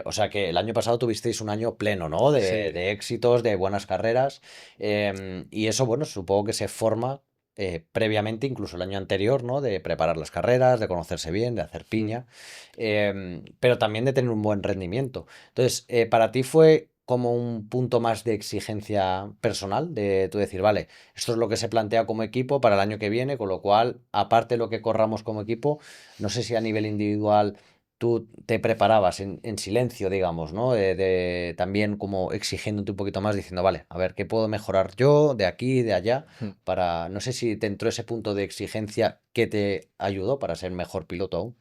o sea que el año pasado tuvisteis un año pleno, ¿no? De, Sí, de éxitos, de buenas carreras, y eso, bueno, supongo que se forma. previamente, incluso el año anterior, ¿no? De preparar las carreras, de conocerse bien, de hacer piña, pero también de tener un buen rendimiento. Entonces, para ti fue como un punto más de exigencia personal, de tú decir, vale, esto es lo que se plantea como equipo para el año que viene, con lo cual, aparte de lo que corramos como equipo, no sé si a nivel individual tú te preparabas en silencio, digamos, ¿no? También como exigiéndote un poquito más, diciendo, vale, a ver, ¿qué puedo mejorar yo de aquí, de allá? Mm. Para, no sé si te entró ese punto de exigencia que te ayudó para ser mejor piloto aún.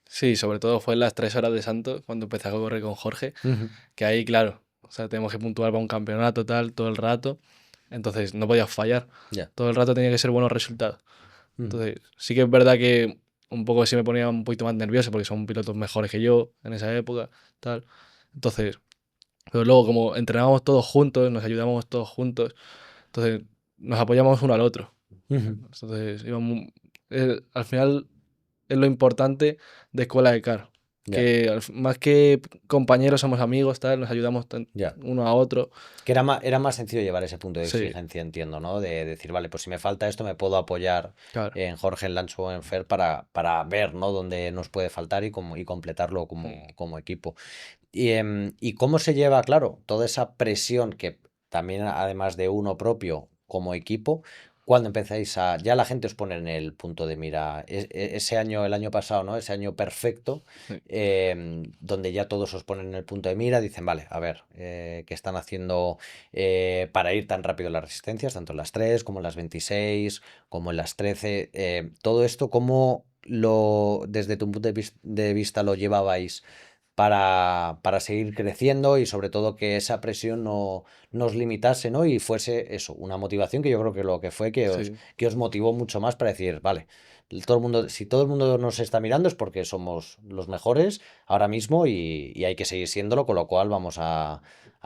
Sí, sobre todo fue en las 3 horas de Santos, cuando empecé a correr con Jorge, Ujú. que ahí, claro, o sea, tenemos que puntuar para un campeonato tal todo el rato, entonces no podías fallar, Ya. todo el rato tenía que ser buenos resultados. Ujú. Entonces, sí que es verdad que un poco sí me ponía un poquito más nervioso porque son pilotos mejores que yo en esa época, tal. Entonces, pero luego como entrenábamos todos juntos, nos ayudábamos todos juntos, entonces nos apoyamos uno al otro. Ujú. Entonces, al final es lo importante de Escuela de Car, Ya, que más que compañeros somos amigos, tal, nos ayudamos ya. uno a otro. Que era más sencillo llevar ese punto de Sí, exigencia, entiendo, ¿no? De decir, vale, pues si me falta esto, me puedo apoyar claro. en Jorge, en Lancho o en Fer para ver, ¿no? Dónde nos puede faltar y completarlo Mm. como equipo. Y cómo se lleva, claro, toda esa presión que también, además de uno propio como equipo, cuando empezáis ya la gente os pone en el punto de mira, ese año, el año pasado, ¿no? Ese año perfecto, Sí. donde ya todos os ponen en el punto de mira, dicen, vale, a ver, ¿qué están haciendo para ir tan rápido en las resistencias, tanto en las 3 como en las 26, como en las 13? Todo esto, ¿cómo desde tu punto de vista lo llevabais para seguir creciendo y sobre todo que esa presión no nos limitase, ¿no? Y fuese eso, una motivación que yo creo que lo que fue Sí. que os motivó mucho más para decir, vale, todo el mundo, si todo el mundo nos está mirando es porque somos los mejores ahora mismo y hay que seguir siéndolo, con lo cual vamos a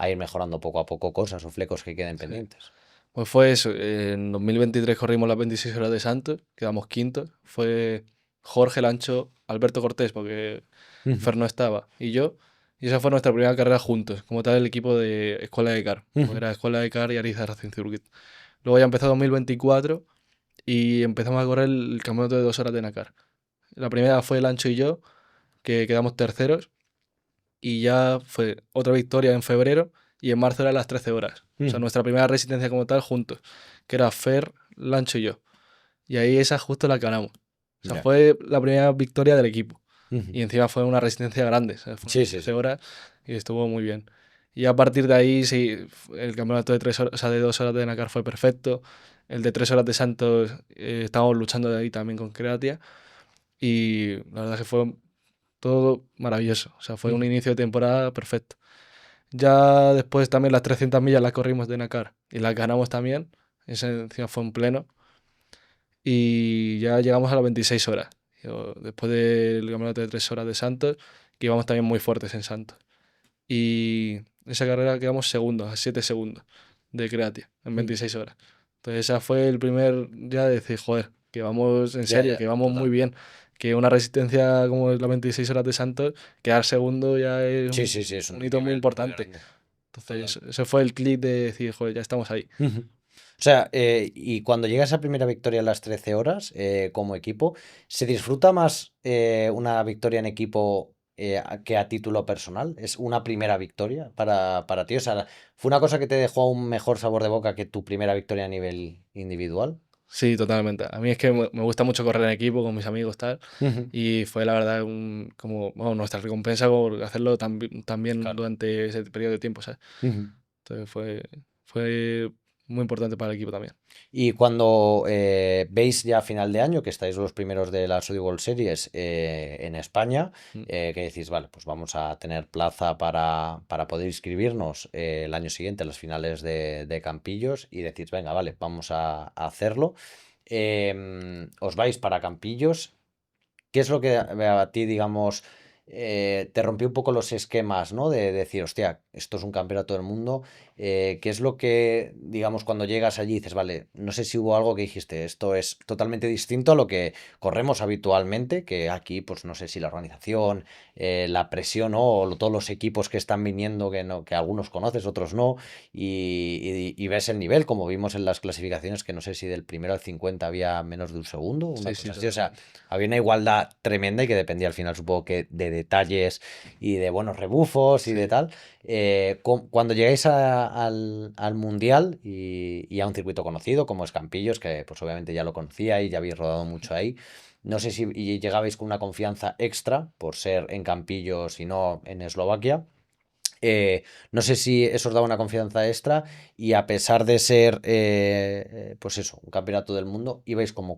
ir mejorando poco a poco cosas o flecos que queden Sí. pendientes. Pues fue eso, en 2023 corrimos las 26 horas de Santos, quedamos quintos. Fue Jorge Lancho, Alberto Cortés, porque Ujú. Fer no estaba, y yo. Y esa fue nuestra primera carrera juntos, como tal el equipo de Escuela de Car, porque Ujú. era Escuela de Car y Ariza Racing Circuit. Luego ya empezó 2024 y empezamos a correr el campeonato de 2 horas de Nacar. La primera fue Lancho y yo, que quedamos terceros, y ya fue otra victoria en febrero y en marzo eran las 13 horas. O sea, Ujú. nuestra primera resistencia como tal juntos, que era Fer, Lancho y yo. Y ahí esa justo la ganamos. O sea, Ya. fue la primera victoria del equipo. Ujú. Y encima fue una resistencia grande, o sea, fueron Sí, sí, 13 sí. horas y estuvo muy bien. Y a partir de ahí, sí, el campeonato de 3 horas, o sea, de 2 horas de Dakar fue perfecto. El de 3 horas de Santos estábamos luchando de ahí también con Creatia. Y la verdad es que fue todo maravilloso. O sea, fue un Ujú. inicio de temporada perfecto. Ya después también las 300 millas las corrimos de Dakar y las ganamos también. Ese encima fue un pleno. Y ya llegamos a las 26 horas. Después del campeonato de 3 horas de Santos, que íbamos también muy fuertes en Santos. Y esa carrera quedamos segundos, a 7 segundos de Creatia, en Ujú. 26 horas. Entonces esa fue el primer ya de decir, joder, que vamos en Ya, serio, ya, que vamos muy total. bien. Que una resistencia como es la 26 horas de Santos, quedar segundo ya es Sí, sí, sí, es un un hito muy nivel muy importante. grande. Entonces ese fue el clic de decir, joder, ya estamos ahí. Ujú. O sea, y cuando llega esa primera victoria en las 13 horas como equipo, ¿se disfruta más una victoria en equipo que a título personal? ¿Es una primera victoria para ti? O sea, ¿fue una cosa que te dejó un mejor sabor de boca que tu primera victoria a nivel individual? Sí, totalmente. A mí es que me gusta mucho correr en equipo con mis amigos, tal. Ujú. Y fue la verdad como bueno, nuestra recompensa por hacerlo también Claro. durante ese periodo de tiempo, ¿sabes? Ujú. Entonces fue muy importante para el equipo también. Y cuando veis ya a final de año, que estáis los primeros de la Saudi World Series en España, Mm. que decís, vale, pues vamos a tener plaza para poder inscribirnos el año siguiente a las finales de Campillos y decís, venga, vale, vamos a hacerlo. Os vais para Campillos. ¿Qué es lo que a ti, digamos, te rompió un poco los esquemas, ¿no? De decir, hostia, esto es un campeonato del mundo. ¿Qué es lo que, digamos, cuando llegas allí dices, vale, no sé si hubo algo que dijiste, esto es totalmente distinto a lo que corremos habitualmente, que aquí, pues no sé si la organización, la presión, ¿no? O todos los equipos que están viniendo, que, no, que algunos conoces, otros no, y ves el nivel, como vimos en las clasificaciones, que no sé si del primero al 50 había menos de un segundo, una Sí, cosa sí, así, o sea, totalmente. había una igualdad tremenda y que dependía al final, supongo que de detalles y de buenos rebufos y de Sí. tal. Cuando llegáis al Mundial y a un circuito conocido como es Campillos, que pues obviamente ya lo conocía y ya habéis rodado mucho ahí, no sé si llegabais con una confianza extra por ser en Campillos y no en Eslovaquia. No sé si eso os daba una confianza extra y a pesar de ser, pues eso, un campeonato del mundo, ibais como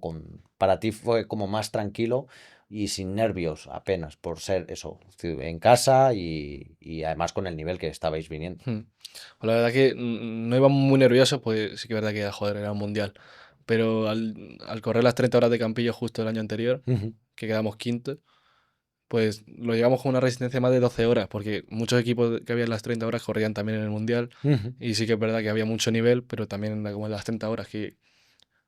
para ti fue como más tranquilo y sin nervios apenas por ser eso, en casa y además con el nivel que estabais viniendo. Mm. Pues la verdad que no iba muy nervioso, pues sí que es verdad que, joder, era un mundial. Pero al correr las 30 horas de Campillo justo el año anterior, Ujú, que quedamos quinto, pues lo llevamos con una resistencia más de 12 horas, porque muchos equipos que había en las 30 horas corrían también en el mundial. ujú, Y sí que es verdad que había mucho nivel, pero también era como en las 30 horas, que,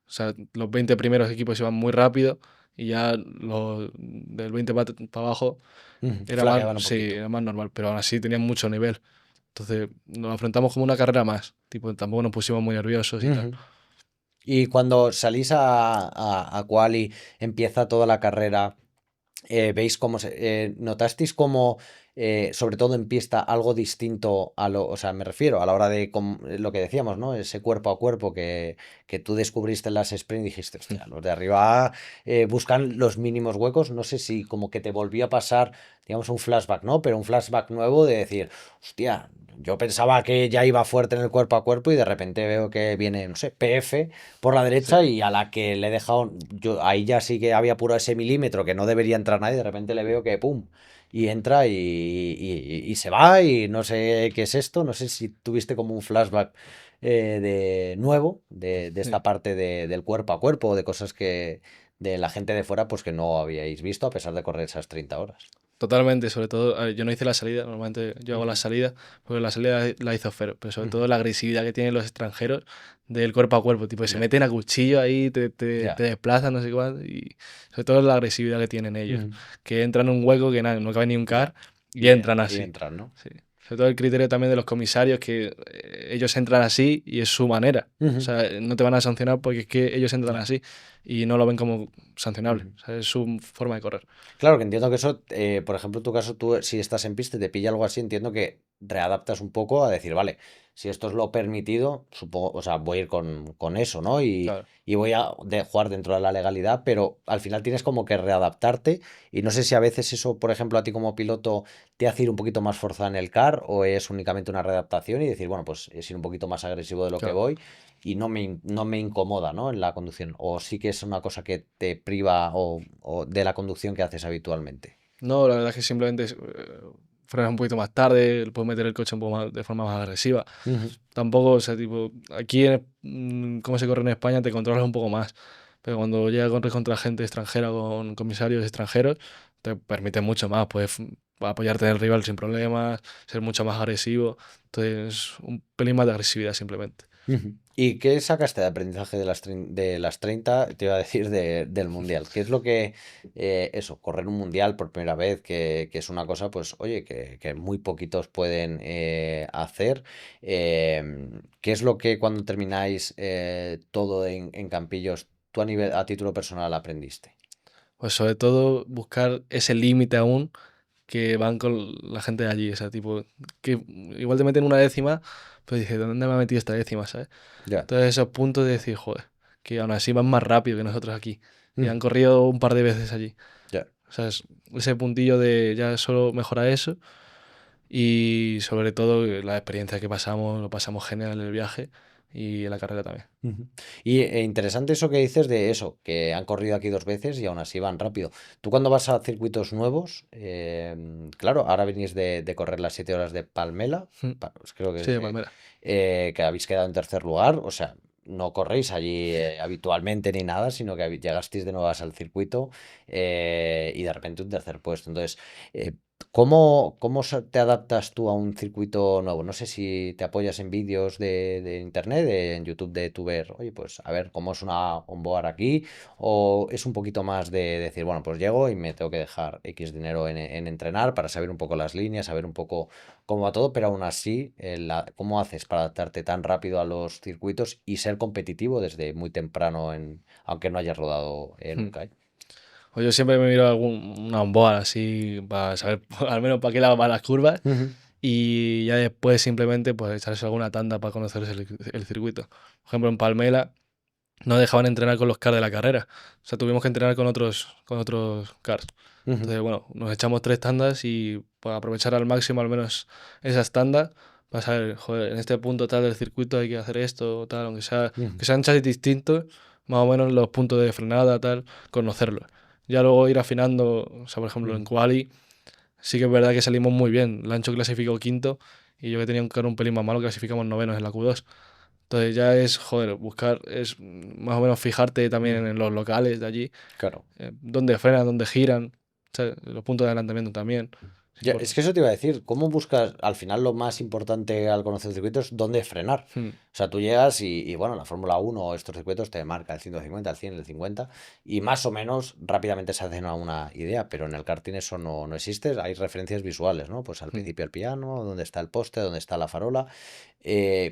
o sea, los 20 primeros equipos iban muy rápido y ya los del 20 para abajo ujú. era más, Flaqueaban un sí, poquito. era más normal, pero aún así tenían mucho nivel. Entonces nos afrontamos como una carrera más. Tipo, tampoco nos pusimos muy nerviosos y tal. Ujú. Y cuando salís a quali, empieza toda la carrera. ¿Veis cómo notasteis cómo, sobre todo en pista, algo distinto a lo, o sea, me refiero a la hora de lo que decíamos, ¿no? Ese cuerpo a cuerpo que tú descubriste en las sprint y dijiste, hostia, los de arriba buscan los mínimos huecos. No sé si como que te volvió a pasar, digamos, un flashback, ¿no? Pero un flashback nuevo de decir, hostia, yo pensaba que ya iba fuerte en el cuerpo a cuerpo y de repente veo que viene, no sé, PF por la Sí, derecha y a la que le he dejado, yo ahí ya sí que había puro ese milímetro que no debería entrar nadie, de repente le veo que pum, y entra y se va y no sé qué es esto, no sé si tuviste como un flashback de nuevo de sí. esta parte del cuerpo a cuerpo, de cosas que de la gente de fuera pues que no habíais visto a pesar de correr esas 30 horas. Totalmente, sobre todo, a ver, yo no hice la salida, normalmente yo hago la Ujú, salida, porque la salida la hizo Fero, pero sobre ujú. todo la agresividad que tienen los extranjeros del cuerpo a cuerpo, tipo, que se Ya, meten a cuchillo ahí, te ya. desplazan, no sé cuál, y sobre todo la agresividad que tienen ellos, Ujú. que entran en un hueco que nada, no cabe ni un Ya. car y entran Y así. entran, ¿no? Sí. Sobre todo el criterio también de los comisarios, que ellos entran así y es su manera. O Ujú. sea, no te van a sancionar porque es que ellos entran Ya. así y no lo ven como sancionable. Ujú. O sea, es su forma de correr. Claro que entiendo que eso, por ejemplo, en tu caso, tú si estás en pista y te pilla algo así, entiendo que readaptas un poco a decir, vale, si esto es lo permitido, supongo, o sea, voy a ir con eso, ¿no? Claro. Y voy a jugar dentro de la legalidad, pero al final tienes como que readaptarte y no sé si a veces eso, por ejemplo, a ti como piloto te hace ir un poquito más forzado en el car o es únicamente una readaptación y decir, bueno, pues es ir un poquito más agresivo de lo que Claro. voy y no me incomoda, ¿no? En la conducción. O sí que es una cosa que te priva o de la conducción que haces habitualmente. No, la verdad es que simplemente frenas un poquito más tarde, puedes meter el coche un poco de forma más agresiva. Ujú. Tampoco, o sea, tipo, aquí, como se corre en España, te controlas un poco más. Pero cuando llega corres contra gente extranjera, con comisarios extranjeros, te permite mucho más. Puedes apoyarte en el rival sin problemas, ser mucho más agresivo. Entonces, un pelín más de agresividad simplemente. Ujú. ¿Y qué sacaste de aprendizaje de las 30 te iba a decir, del mundial? ¿Qué es lo que, eso, correr un mundial por primera vez, que es una cosa, pues, oye, que muy poquitos pueden hacer? ¿Qué es lo que cuando termináis todo en Campillos, tú a título personal aprendiste? Pues sobre todo buscar ese límite aún que van con la gente de allí. O sea, tipo, que igual te meten una décima, pero dices, ¿dónde me ha metido esta décima, sabes? Ya. Entonces esos puntos de decir, joder, que aún así van más rápido que nosotros aquí. Y Mm, han corrido un par de veces allí. ya. O sea, ese puntillo de ya solo mejora eso. Y sobre todo la experiencia que pasamos, lo pasamos genial en el viaje y en la carrera también. Ujú. Y interesante eso que dices de eso, que han corrido aquí dos veces y aún así van rápido. Tú cuando vas a circuitos nuevos, claro, ahora venís de correr las 7 horas de Palmela, pues creo que Sí, es, de Palmera. que habéis quedado en tercer lugar, o sea, no corréis allí habitualmente ni nada, sino que llegasteis de nuevas al circuito y de repente un tercer puesto. Entonces, ¿Cómo te adaptas tú a un circuito nuevo? No sé si te apoyas en vídeos de internet, en YouTube de tu ver, oye, pues a ver cómo es una onboard aquí, o es un poquito más de decir, bueno, pues llego y me tengo que dejar X dinero en entrenar para saber un poco las líneas, saber un poco cómo va todo, pero aún así, ¿cómo haces para adaptarte tan rápido a los circuitos y ser competitivo desde muy temprano, aunque no hayas rodado Hmm. nunca, ¿eh? O yo siempre me miro una onboard así para saber al menos para qué lado van las curvas Ujú, y ya después simplemente pues echarse alguna tanda para conocer el circuito. Por ejemplo, en Palmela no dejaban entrenar con los cars de la carrera. O sea, tuvimos que entrenar con otros cars. ujú, Entonces, bueno, nos echamos 3 tandas y para aprovechar al máximo al menos esas tandas, para saber, joder, en este punto tal del circuito hay que hacer esto, tal, ujú, que sean chasis distintos, más o menos los puntos de frenada, tal, conocerlos. Ya luego ir afinando, o sea, por ejemplo, en ujú. quali, sí que es verdad que salimos muy bien. Lancho clasificó quinto y yo que tenía un carro un pelín más malo, clasificamos novenos en la Q2. Entonces ya es, joder, buscar, es más o menos fijarte también Ujú. en los locales de allí, Claro. dónde frenan, dónde giran, o sea, los puntos de adelantamiento también. Es Ya, es importante. que eso te iba a decir, ¿cómo buscas? Al final lo más importante al conocer circuitos es dónde frenar. Hmm, O sea, tú llegas bueno, la Fórmula 1 o estos circuitos te marca el 150, el 100, el 50 y más o menos rápidamente se hacen a una idea, pero en el karting eso no existe, hay referencias visuales, ¿no? Pues al hmm. principio el piano, dónde está el poste, dónde está la farola.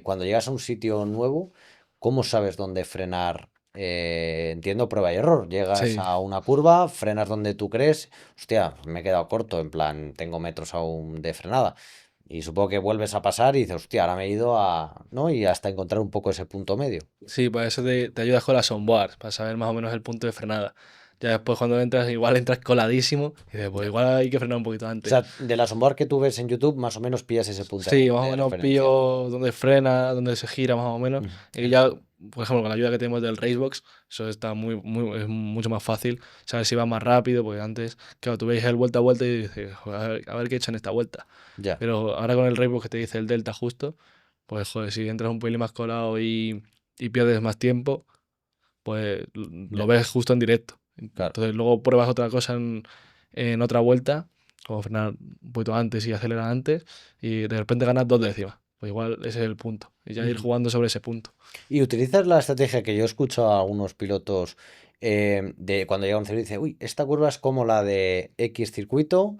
Cuando llegas a un sitio nuevo, ¿cómo sabes dónde frenar? Entiendo prueba y error. Llegas Sí, a una curva, frenas donde tú crees. Hostia, me he quedado corto, en plan, tengo metros aún de frenada. Y supongo que vuelves a pasar y dices, hostia, ahora me he ido a, ¿no? Y hasta encontrar un poco ese punto medio. sí, para eso te ayudas con las onboards, para saber más o menos el punto de frenada. Ya después cuando entras, igual entras coladísimo y dices, pues Ya. igual hay que frenar un poquito O antes. sea, de la sombra que tú ves en YouTube, más o menos pillas ese punto Sí, más o de menos referencia. pillo dónde frena, dónde se gira más o menos. Ujú. Y ya, por ejemplo, con la ayuda que tenemos del Racebox, eso está es mucho más fácil saber si va más rápido, porque antes, claro, tú veis el vuelta a vuelta y dices, "Joder, a ver qué he hecho en esta vuelta". Ya. Pero ahora con el Racebox que te dice el delta justo, pues joder, si entras un pelín más colado y pierdes más tiempo, pues lo Ya. ves justo en directo. Claro. Entonces luego pruebas otra cosa en otra vuelta, como frenar un poquito antes y acelerar antes, y de repente ganas 2 décimas. Pues igual ese es el punto. Y ya ir Ujú. jugando sobre ese punto. Y utilizas la estrategia que yo escucho a algunos pilotos de cuando llega un circuito y dice, uy, esta curva es como la de X circuito,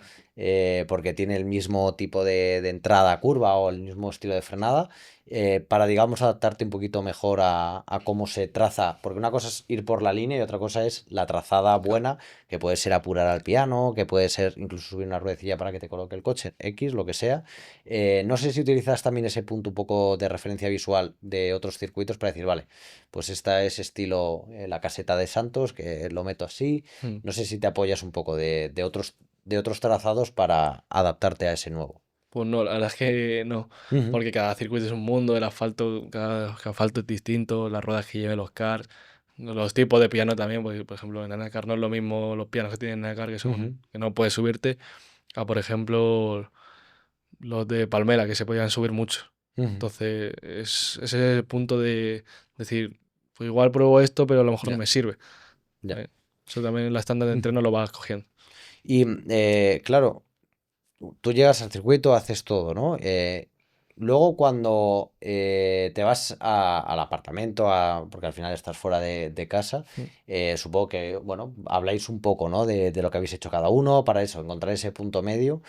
porque tiene el mismo tipo de entrada a curva o el mismo estilo de frenada, para, digamos, adaptarte un poquito mejor a cómo se traza, porque una cosa es ir por la línea y otra cosa es la trazada Claro. buena, que puede ser apurar al piano, que puede ser incluso subir una ruedecilla para que te coloque el coche, X, lo que sea. No sé si utilizas también ese punto un poco de referencia visual de otros circuitos para decir, vale, pues esta es estilo la caseta de Santos, que lo meto así. Mm. No sé si te apoyas un poco de otros trazados para adaptarte a ese nuevo. Pues no, la verdad es que no. Ujú, Porque cada circuito es un mundo, el asfalto, cada asfalto es distinto, las ruedas que lleven los cars, los tipos de piano también, porque por ejemplo en NASCAR no es lo mismo los pianos que tienen en NASCAR, ujú, que no puedes subirte, a por ejemplo los de Palmera, que se podían subir mucho. ujú. Entonces, es ese punto de decir, pues igual pruebo esto, pero a lo mejor no Ya, me sirve. ya. Eso también en la estándar de Ujú. entreno lo vas cogiendo. Y claro, tú llegas al circuito, haces todo, ¿no? Luego cuando te vas al apartamento, porque al final estás fuera de casa, Mm. supongo que, bueno, habláis un poco, ¿no? De lo que habéis hecho cada uno, para eso, encontrar ese punto medio,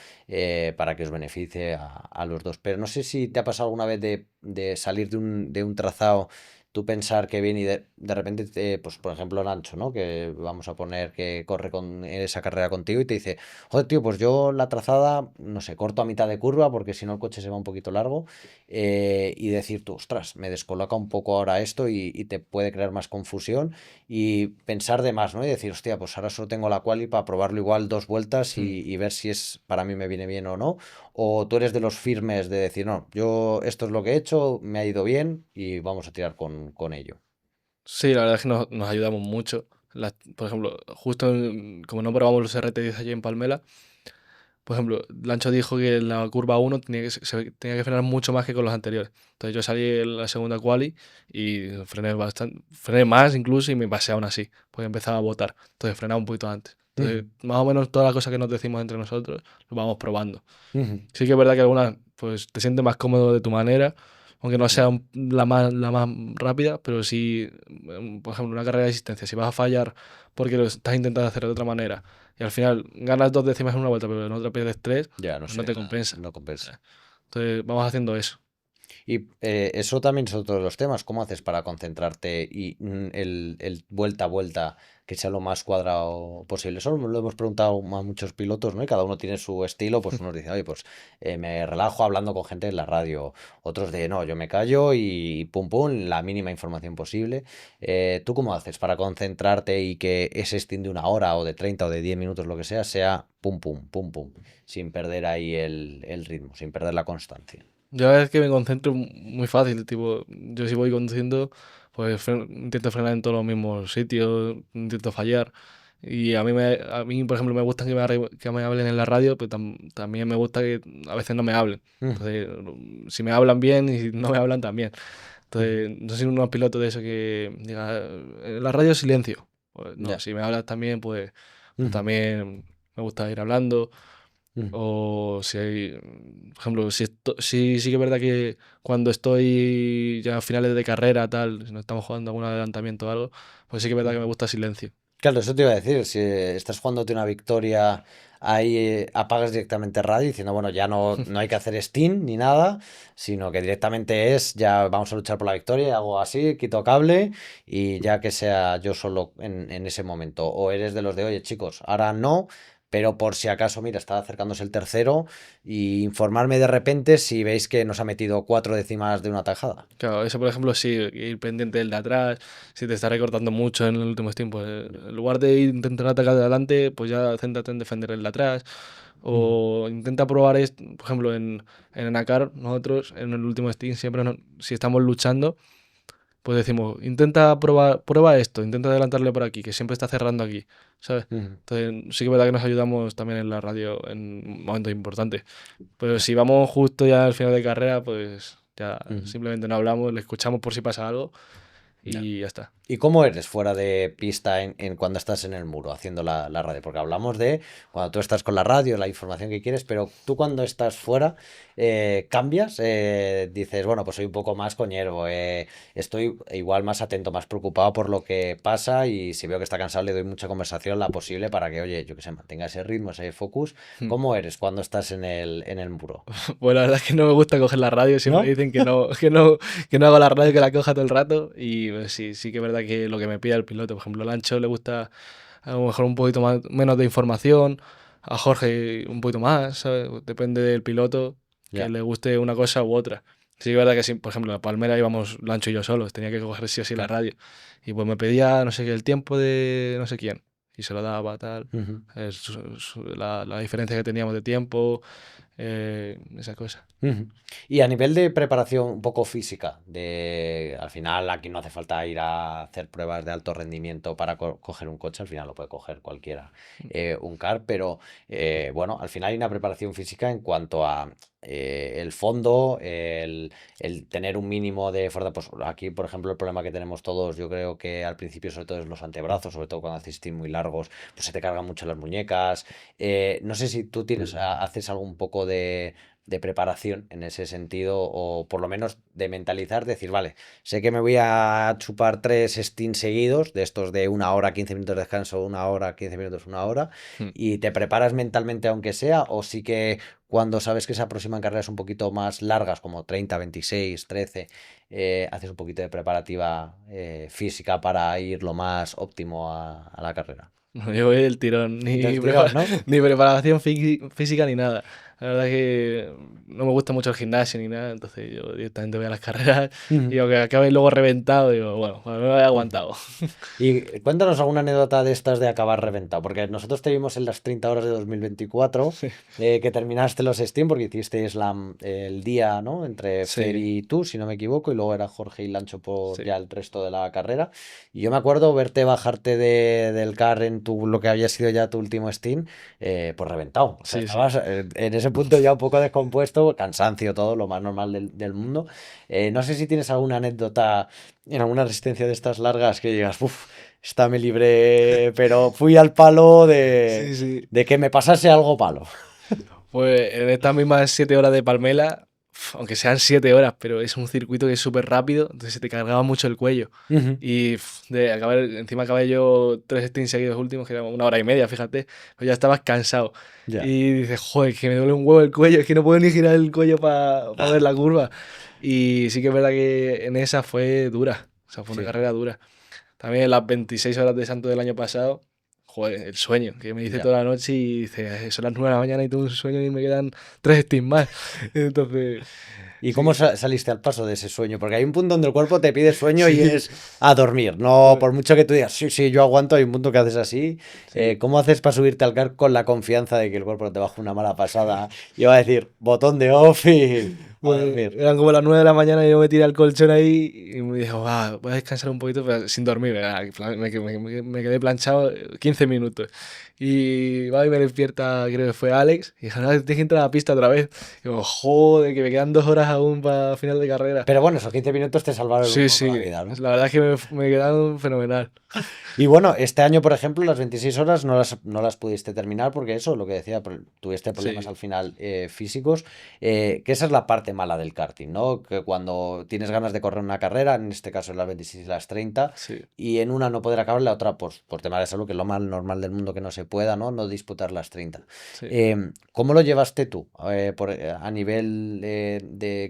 para que os beneficie a los dos. Pero no sé si te ha pasado alguna vez de salir de un trazado, tú pensar que viene y de repente, pues por ejemplo, Lancho, ¿no? Que vamos a poner que corre con esa carrera contigo y te dice, joder, tío, pues yo la trazada, no sé, corto a mitad de curva porque si no el coche se va un poquito largo, y decir tú, ostras, me descoloca un poco ahora esto y te puede crear más confusión y pensar de más, ¿no? Y decir, hostia, pues ahora solo tengo la quali para probarlo igual 2 vueltas Mm. y ver si es para mí me viene bien o no. O tú eres de los firmes de decir, no, yo esto es lo que he hecho, me ha ido bien y vamos a tirar con ello. Sí, la verdad es que nos ayudamos mucho. Por ejemplo, justo como no probamos los RT10 allí en Palmela, por ejemplo, Lancho dijo que en la curva uno tenía que frenar mucho más que con los anteriores. Entonces yo salí en la segunda quali y frené bastante, frené más incluso y me pasé aún así, porque empezaba a botar. Entonces frenaba un poquito antes. Entonces, más o menos todas las cosas que nos decimos entre nosotros lo vamos probando. Ujú. Sí que es verdad que algunas pues te sientes más cómodo de tu manera, aunque no sea la más rápida, pero sí, por ejemplo, una carrera de asistencia, si vas a fallar porque lo estás intentando hacer de otra manera y al final ganas 2 décimas en una vuelta, pero en otra pierdes 3, Ya, no pues no sé, te compensa. no compensa. Entonces, vamos haciendo eso. Y eso también es otro de los temas. ¿Cómo haces para concentrarte y el vuelta a vuelta que sea lo más cuadrado posible? Eso lo hemos preguntado a muchos pilotos, ¿no? Y cada uno tiene su estilo. Pues unos dicen, oye, pues me relajo hablando con gente en la radio. Otros de, no, yo me callo y pum, pum, la mínima información posible. ¿Tú cómo haces para concentrarte y que ese stint de 1 hora o de 30 o de 10 minutos, lo que sea pum, pum, pum, pum, sin perder ahí el ritmo, sin perder la constancia? Yo la verdad es que me concentro muy fácil, tipo, yo si voy conduciendo, pues intento frenar en todos los mismos sitios, intento fallar. Y a mí, por ejemplo, me gusta que me hablen en la radio, pero también me gusta que a veces no me hablen. Mm, Entonces, si me hablan bien y si no me hablan también. mm. Entonces, no soy unos pilotos de eso que diga, en la radio silencio. Pues no, Ya. si me hablas también, pues Ujú, también me gusta ir hablando. ujú, O si hay, por ejemplo, si sí que es verdad que cuando estoy ya a finales de carrera, tal, si no estamos jugando algún adelantamiento o algo, pues sí que es verdad que me ujú. gusta silencio. Claro, eso te iba a decir. Si estás jugándote una victoria, ahí apagas directamente radio diciendo, bueno, ya no hay que hacer Steam ni nada, sino que directamente es, ya vamos a luchar por la victoria, hago así, quito cable y ya que sea yo solo en ese momento. O eres de los de, oye, chicos, ahora no, pero por si acaso, mira, está acercándose el tercero y informarme de repente si veis que nos ha metido 4 décimas de una tajada. Claro, eso por ejemplo sí, ir pendiente del de atrás, si te está recortando mucho en el último tiempo, en lugar de intentar atacar de adelante, pues ya céntrate en defender el de atrás, Ujú, o intenta probar esto, por ejemplo en Enacar, nosotros en el último Steam siempre si estamos luchando, pues decimos, prueba esto, intenta adelantarle por aquí, que siempre está cerrando aquí, ¿sabes? ujú, Entonces, sí que es verdad que nos ayudamos también en la radio en momentos importantes. Pero si vamos justo ya al final de carrera, pues ya ujú. simplemente no hablamos, le escuchamos por si pasa algo Ya. y ya está. ¿Y cómo eres fuera de pista en cuando estás en el muro haciendo la radio? Porque hablamos de cuando tú estás con la radio, la información que quieres, pero tú cuando estás fuera, ¿cambias? Dices, bueno, pues soy un poco más coñero, estoy igual más atento, más preocupado por lo que pasa y si veo que está cansado le doy mucha conversación, la posible, para que, oye, yo que sé, mantenga ese ritmo, ese focus. ¿Cómo eres cuando estás en el muro? Pues la verdad es que no me gusta coger la radio, siempre ¿No? dicen que no hago la radio, que la coja todo el rato. Y pues, sí, sí que es verdad que lo que me pide el piloto, por ejemplo, al Ancho le gusta a lo mejor un poquito más, menos de información, a Jorge un poquito más, ¿sabes? Depende del piloto, que Ya. le guste una cosa u otra. Sí, que es verdad que sí, por ejemplo, en la Palmera íbamos Lancho y yo solos, tenía que coger sí o sí la Claro. radio. Y pues me pedía, no sé qué, el tiempo de no sé quién. Y se lo daba, tal. Ujú. La diferencia que teníamos de tiempo, esa cosa. Ujú. Y a nivel de preparación un poco física, al final aquí no hace falta ir a hacer pruebas de alto rendimiento para coger un coche, al final lo puede coger cualquiera, un car, pero bueno, al final hay una preparación física en cuanto a el fondo, el tener un mínimo de fuerza. Pues aquí, por ejemplo, el problema que tenemos todos, yo creo que al principio sobre todo es los antebrazos, sobre todo cuando haces stint muy largos, pues se te cargan mucho las muñecas. No sé si tú haces algún poco de preparación en ese sentido, o por lo menos de mentalizar, decir, vale, sé que me voy a chupar 3 stints seguidos, de estos de 1 hora, 15 minutos de descanso, 1 hora, 15 minutos, 1 hora, y te preparas mentalmente aunque sea, o sí que cuando sabes que se aproximan carreras un poquito más largas, como 30, 26, 13, haces un poquito de preparativa física para ir lo más óptimo a la carrera. No, yo voy del tirón, Del tirón, ¿no? ni preparación física ni nada. La verdad es que no me gusta mucho el gimnasio ni nada, entonces yo directamente voy a las carreras y Ujú. aunque acabe luego reventado, digo, bueno, pues me lo he aguantado. Y cuéntanos alguna anécdota de estas de acabar reventado, porque nosotros te vimos en las 30 horas de 2024, que terminaste los Steam, porque hiciste el día, ¿no? Entre Fer Sí, y tú, si no me equivoco, y luego era Jorge y Lancho por sí. ya el resto de la carrera. Y yo me acuerdo verte bajarte del car en lo que había sido ya tu último Steam, pues reventado. O sea, Sí, sí. estabas en ese ese punto ya un poco descompuesto, cansancio, todo, lo más normal del mundo. No sé si tienes alguna anécdota en alguna resistencia de estas largas que digas, uff, esta me libré, pero fui al palo Sí, sí. de que me pasase algo malo. Pues en estas mismas 7 horas de Palmela, aunque sean 7 horas, pero es un circuito que es súper rápido, entonces se te cargaba mucho el cuello. Ujú. Y encima acabé yo 3 stints seguidos últimos, que era 1 hora y media, fíjate, pues ya estabas cansado. Ya. Y dices, joder, que me duele un huevo el cuello, es que no puedo ni girar el cuello para ver la curva. Y sí que es verdad que en esa fue dura, o sea, fue una Sí. carrera dura. También en las 26 horas de Santo del año pasado, joder, el sueño, que me hice Ya. toda la noche y dice, son las 9 de la mañana y tengo un sueño y me quedan 3 stints más. Entonces, ¿Y cómo sí, saliste al paso de ese sueño? Porque hay un punto donde el cuerpo te pide sueño y sí, es a dormir. No, pues, por mucho que tú digas, sí, sí, yo aguanto, hay un punto que haces así. sí. ¿Cómo haces para subirte al car con la confianza de que el cuerpo no te baja una mala pasada y va a decir, botón de off y a Pues dormir? eran como las 9 de la mañana y yo me tiré al colchón ahí y me dijo, va, voy a descansar un poquito, pero sin dormir. Me quedé planchado 15 minutos. Y va y me despierta, creo que fue Alex, y dijo, no, tienes que entrar a la pista otra vez. Y digo, joder, que me quedan 2 horas aún para final de carrera. Pero bueno, esos 15 minutos te salvaron un Sí, poco la sí, vida, ¿no? la verdad es que me quedaron fenomenal. Y bueno, este año, por ejemplo, las 26 horas no las pudiste terminar porque eso, lo que decía, tuviste problemas Sí, al final físicos, que esa es la parte mala del karting, ¿no? Que cuando tienes ganas de correr una carrera, en este caso en las 26 y las 30, sí, y en una no poder acabar, la otra por temas de salud, que es lo más normal del mundo que no se pueda, ¿no? No disputar las 30. sí. ¿Cómo lo llevaste tú? A nivel de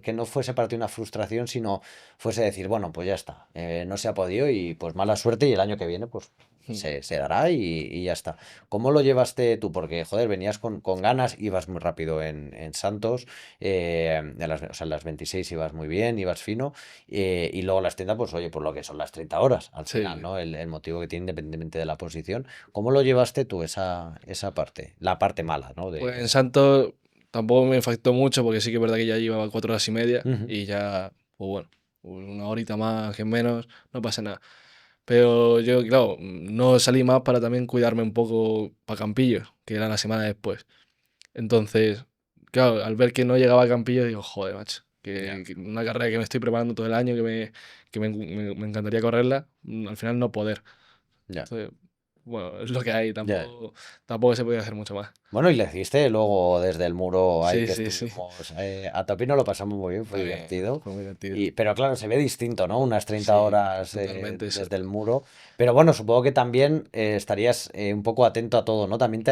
que no fuese para ti una frustración, sino fuese decir, bueno, pues ya está, no se ha podido y pues mala suerte y el año que viene pues Mm. se dará y ya está. ¿Cómo lo llevaste tú? Porque, joder, venías con ganas, ibas muy rápido en Santos, o sea, en las 26 ibas muy bien, ibas fino, y luego las 30, pues oye, por lo que son las 30 horas al final, Sí. ¿no? El motivo que tiene independientemente de la posición. ¿Cómo lo llevaste tú esa parte? La parte mala, ¿no? Pues en Santos tampoco me impactó mucho porque sí que es verdad que ya llevaba 4 horas y media Ujú. y ya, pues bueno, una horita más que menos, no pasa nada. Pero yo, claro, no salí más para también cuidarme un poco para Campillo, que era la semana después. Entonces, claro, al ver que no llegaba a Campillo, digo, joder, macho, Ya. que una carrera que me estoy preparando todo el año, me encantaría correrla, al final no poder. Ya. Entonces, bueno, es lo que hay, Ya. tampoco se puede hacer mucho más. Bueno, y le hiciste luego desde el muro ahí Sí, que sí, sí. estuvimos a Topino, lo pasamos muy bien, fue Muy bien, divertido. fue muy divertido. Pero claro, se ve distinto, ¿no? Unas 30 Sí, horas totalmente eso. desde el muro. Pero bueno, supongo que también estarías un poco atento a todo, ¿no? También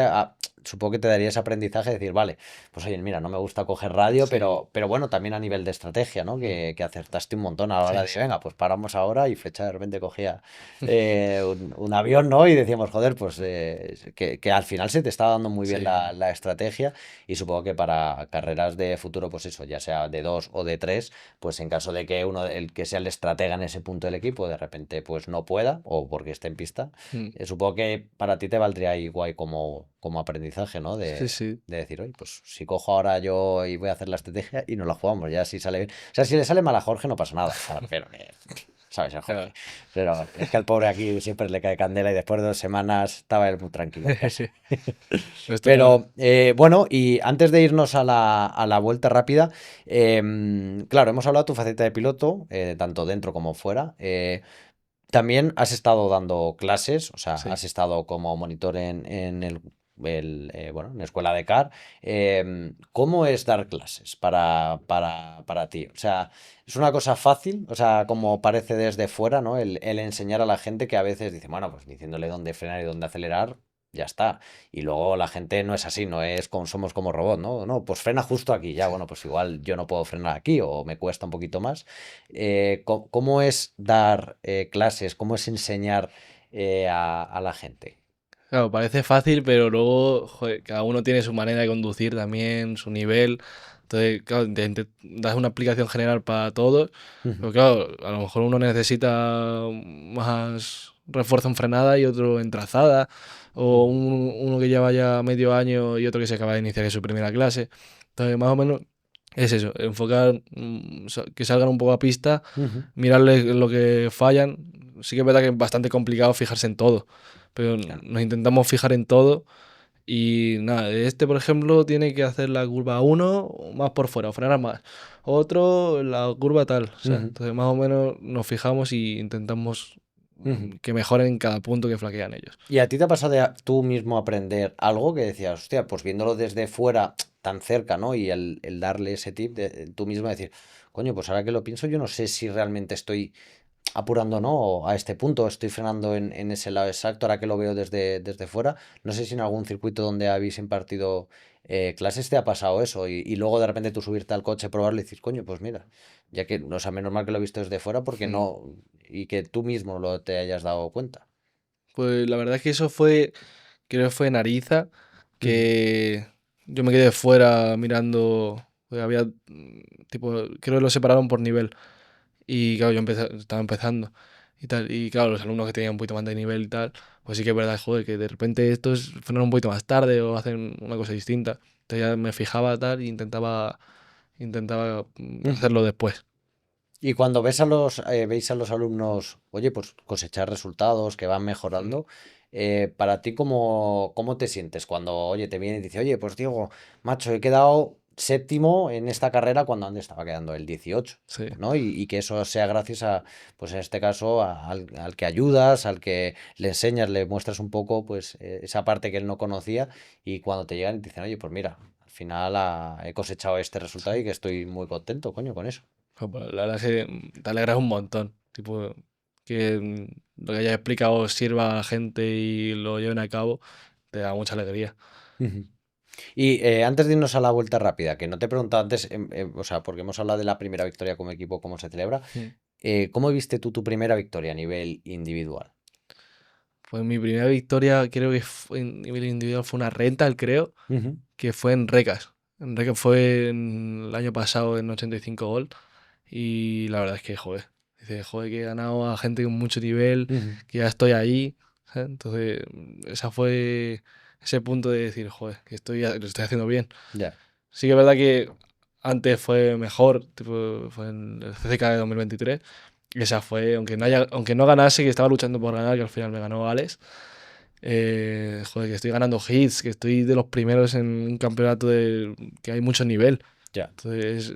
supongo que te daría ese aprendizaje de decir, vale, pues oye, mira, no me gusta coger radio, Sí, pero bueno, también a nivel de estrategia, ¿no? mm, Que acertaste un montón a la hora sí, de, sí. venga, pues paramos ahora y Flecha de repente cogía un avión, ¿no? Y decíamos, joder, pues que al final se te está dando muy bien Sí, la estrategia y supongo que para carreras de futuro, pues eso, ya sea de dos o de tres, pues en caso de que el que sea el estratega en ese punto del equipo, de repente pues no pueda o porque esté en pista, mm, supongo que para ti te valdría igual como aprendizaje, ¿no? sí, sí. De decir, oye, pues si cojo ahora yo y voy a hacer la estrategia y nos la jugamos, ya si sale bien. O sea, si le sale mal a Jorge no pasa nada, o sea, pero que, ¿sabes? El Jorge. Claro. Pero es que al pobre aquí siempre le cae candela y después de 2 semanas estaba él muy tranquilo en casa. Sí. Esto era- Pero bueno, y antes de irnos a la vuelta rápida, claro, hemos hablado de tu faceta de piloto, tanto dentro como fuera. También has estado dando clases, o sea, Sí. has estado como monitor en bueno, en la escuela de CAR. ¿Cómo es dar clases para ti? O sea, ¿es una cosa fácil? O sea, como parece desde fuera, ¿no? El enseñar a la gente que a veces dice, bueno, pues diciéndole dónde frenar y dónde acelerar, ya está. Y luego la gente no es así, no es como somos como robot, ¿no? No, pues frena justo aquí, ya, bueno, pues igual yo no puedo frenar aquí o me cuesta un poquito más. ¿Cómo es dar clases? ¿Cómo es enseñar a la gente? Claro, parece fácil, pero luego, joder, cada uno tiene su manera de conducir también, su nivel. Entonces, claro, das una aplicación general para todos, Ujú. pero claro, a lo mejor uno necesita más refuerzo en frenada y otro en trazada, o Ujú. uno que lleva ya medio año y otro que se acaba de iniciar en su primera clase. Entonces, más o menos es eso, enfocar, que salgan un poco a pista, Ujú. mirarles lo que fallan. Sí que es verdad que es bastante complicado fijarse en todo, pero Claro. nos intentamos fijar en todo Y nada, este, por ejemplo, tiene que hacer la curva uno más por fuera, o frenar más. Otro, la curva tal. O sea, Ujú, entonces más o menos nos fijamos y intentamos ujú. que mejoren en cada punto que flaquean ellos. ¿Y a ti te ha pasado de tú mismo aprender algo que decías, hostia, pues viéndolo desde fuera tan cerca, ¿no? Y el darle ese tip de tú mismo decir, coño, pues ahora que lo pienso, yo no sé si realmente estoy apurando o no a este punto, estoy frenando en ese lado exacto, ahora que lo veo desde fuera. No sé si en algún circuito donde habéis impartido clases te ha pasado eso y luego de repente tú subirte al coche, probarlo y decir, coño, pues mira, ya que, o sea, menos mal que lo he visto desde fuera porque Mm. no, y que tú mismo lo te hayas dado cuenta. Pues la verdad es que eso fue, creo que fue en Ariza, Ujú, que yo me quedé fuera mirando, pues había, tipo, creo que lo separaron por nivel. Y claro, estaba empezando y tal. Y claro, los alumnos que tenían un poquito más de nivel y tal, pues sí que es verdad, joder, que de repente estos frenan un poquito más tarde o hacen una cosa distinta. Entonces ya me fijaba tal e intentaba ujú. hacerlo después. Y cuando veis a los alumnos, oye, pues cosechar resultados que van Mm. mejorando, para ti, ¿cómo te sientes cuando, oye, te viene y dice, oye, pues Diego, macho, he quedado séptimo en esta carrera cuando antes estaba quedando el 18, Sí. ¿no? Y que eso sea gracias a, pues en este caso, al que ayudas, al que le enseñas, le muestras un poco, pues, esa parte que él no conocía y cuando te llegan y te dicen, oye, pues mira, al final he cosechado este resultado y Sí. que estoy muy contento, coño, con eso. Pues, la verdad es que te alegras un montón. Tipo, que lo que hayas explicado sirva a la gente y lo lleven a cabo, te da mucha alegría. Ujú. Y antes de irnos a la vuelta rápida, que no te he preguntado antes, o sea, porque hemos hablado de la primera victoria como equipo, cómo se celebra, Mm. ¿cómo viste tú tu primera victoria a nivel individual? Pues mi primera victoria, creo que fue en nivel individual, fue una rental, creo, Ujú, que fue en Recas. En Recas fue el año pasado en 85 gol. Y la verdad es que, joder, dice, joder, que he ganado a gente con mucho nivel, ujú, que ya estoy ahí. ¿Sabes? Entonces, esa fue ese punto de decir, joder, que lo estoy haciendo bien. ya. Sí que es verdad que antes fue mejor, tipo, fue en el CCK de 2023. Y esa fue, aunque no ganase, que estaba luchando por ganar, que al final me ganó Alex. Joder, que estoy ganando hits, que estoy de los primeros en un campeonato que hay mucho nivel. Ya. Entonces,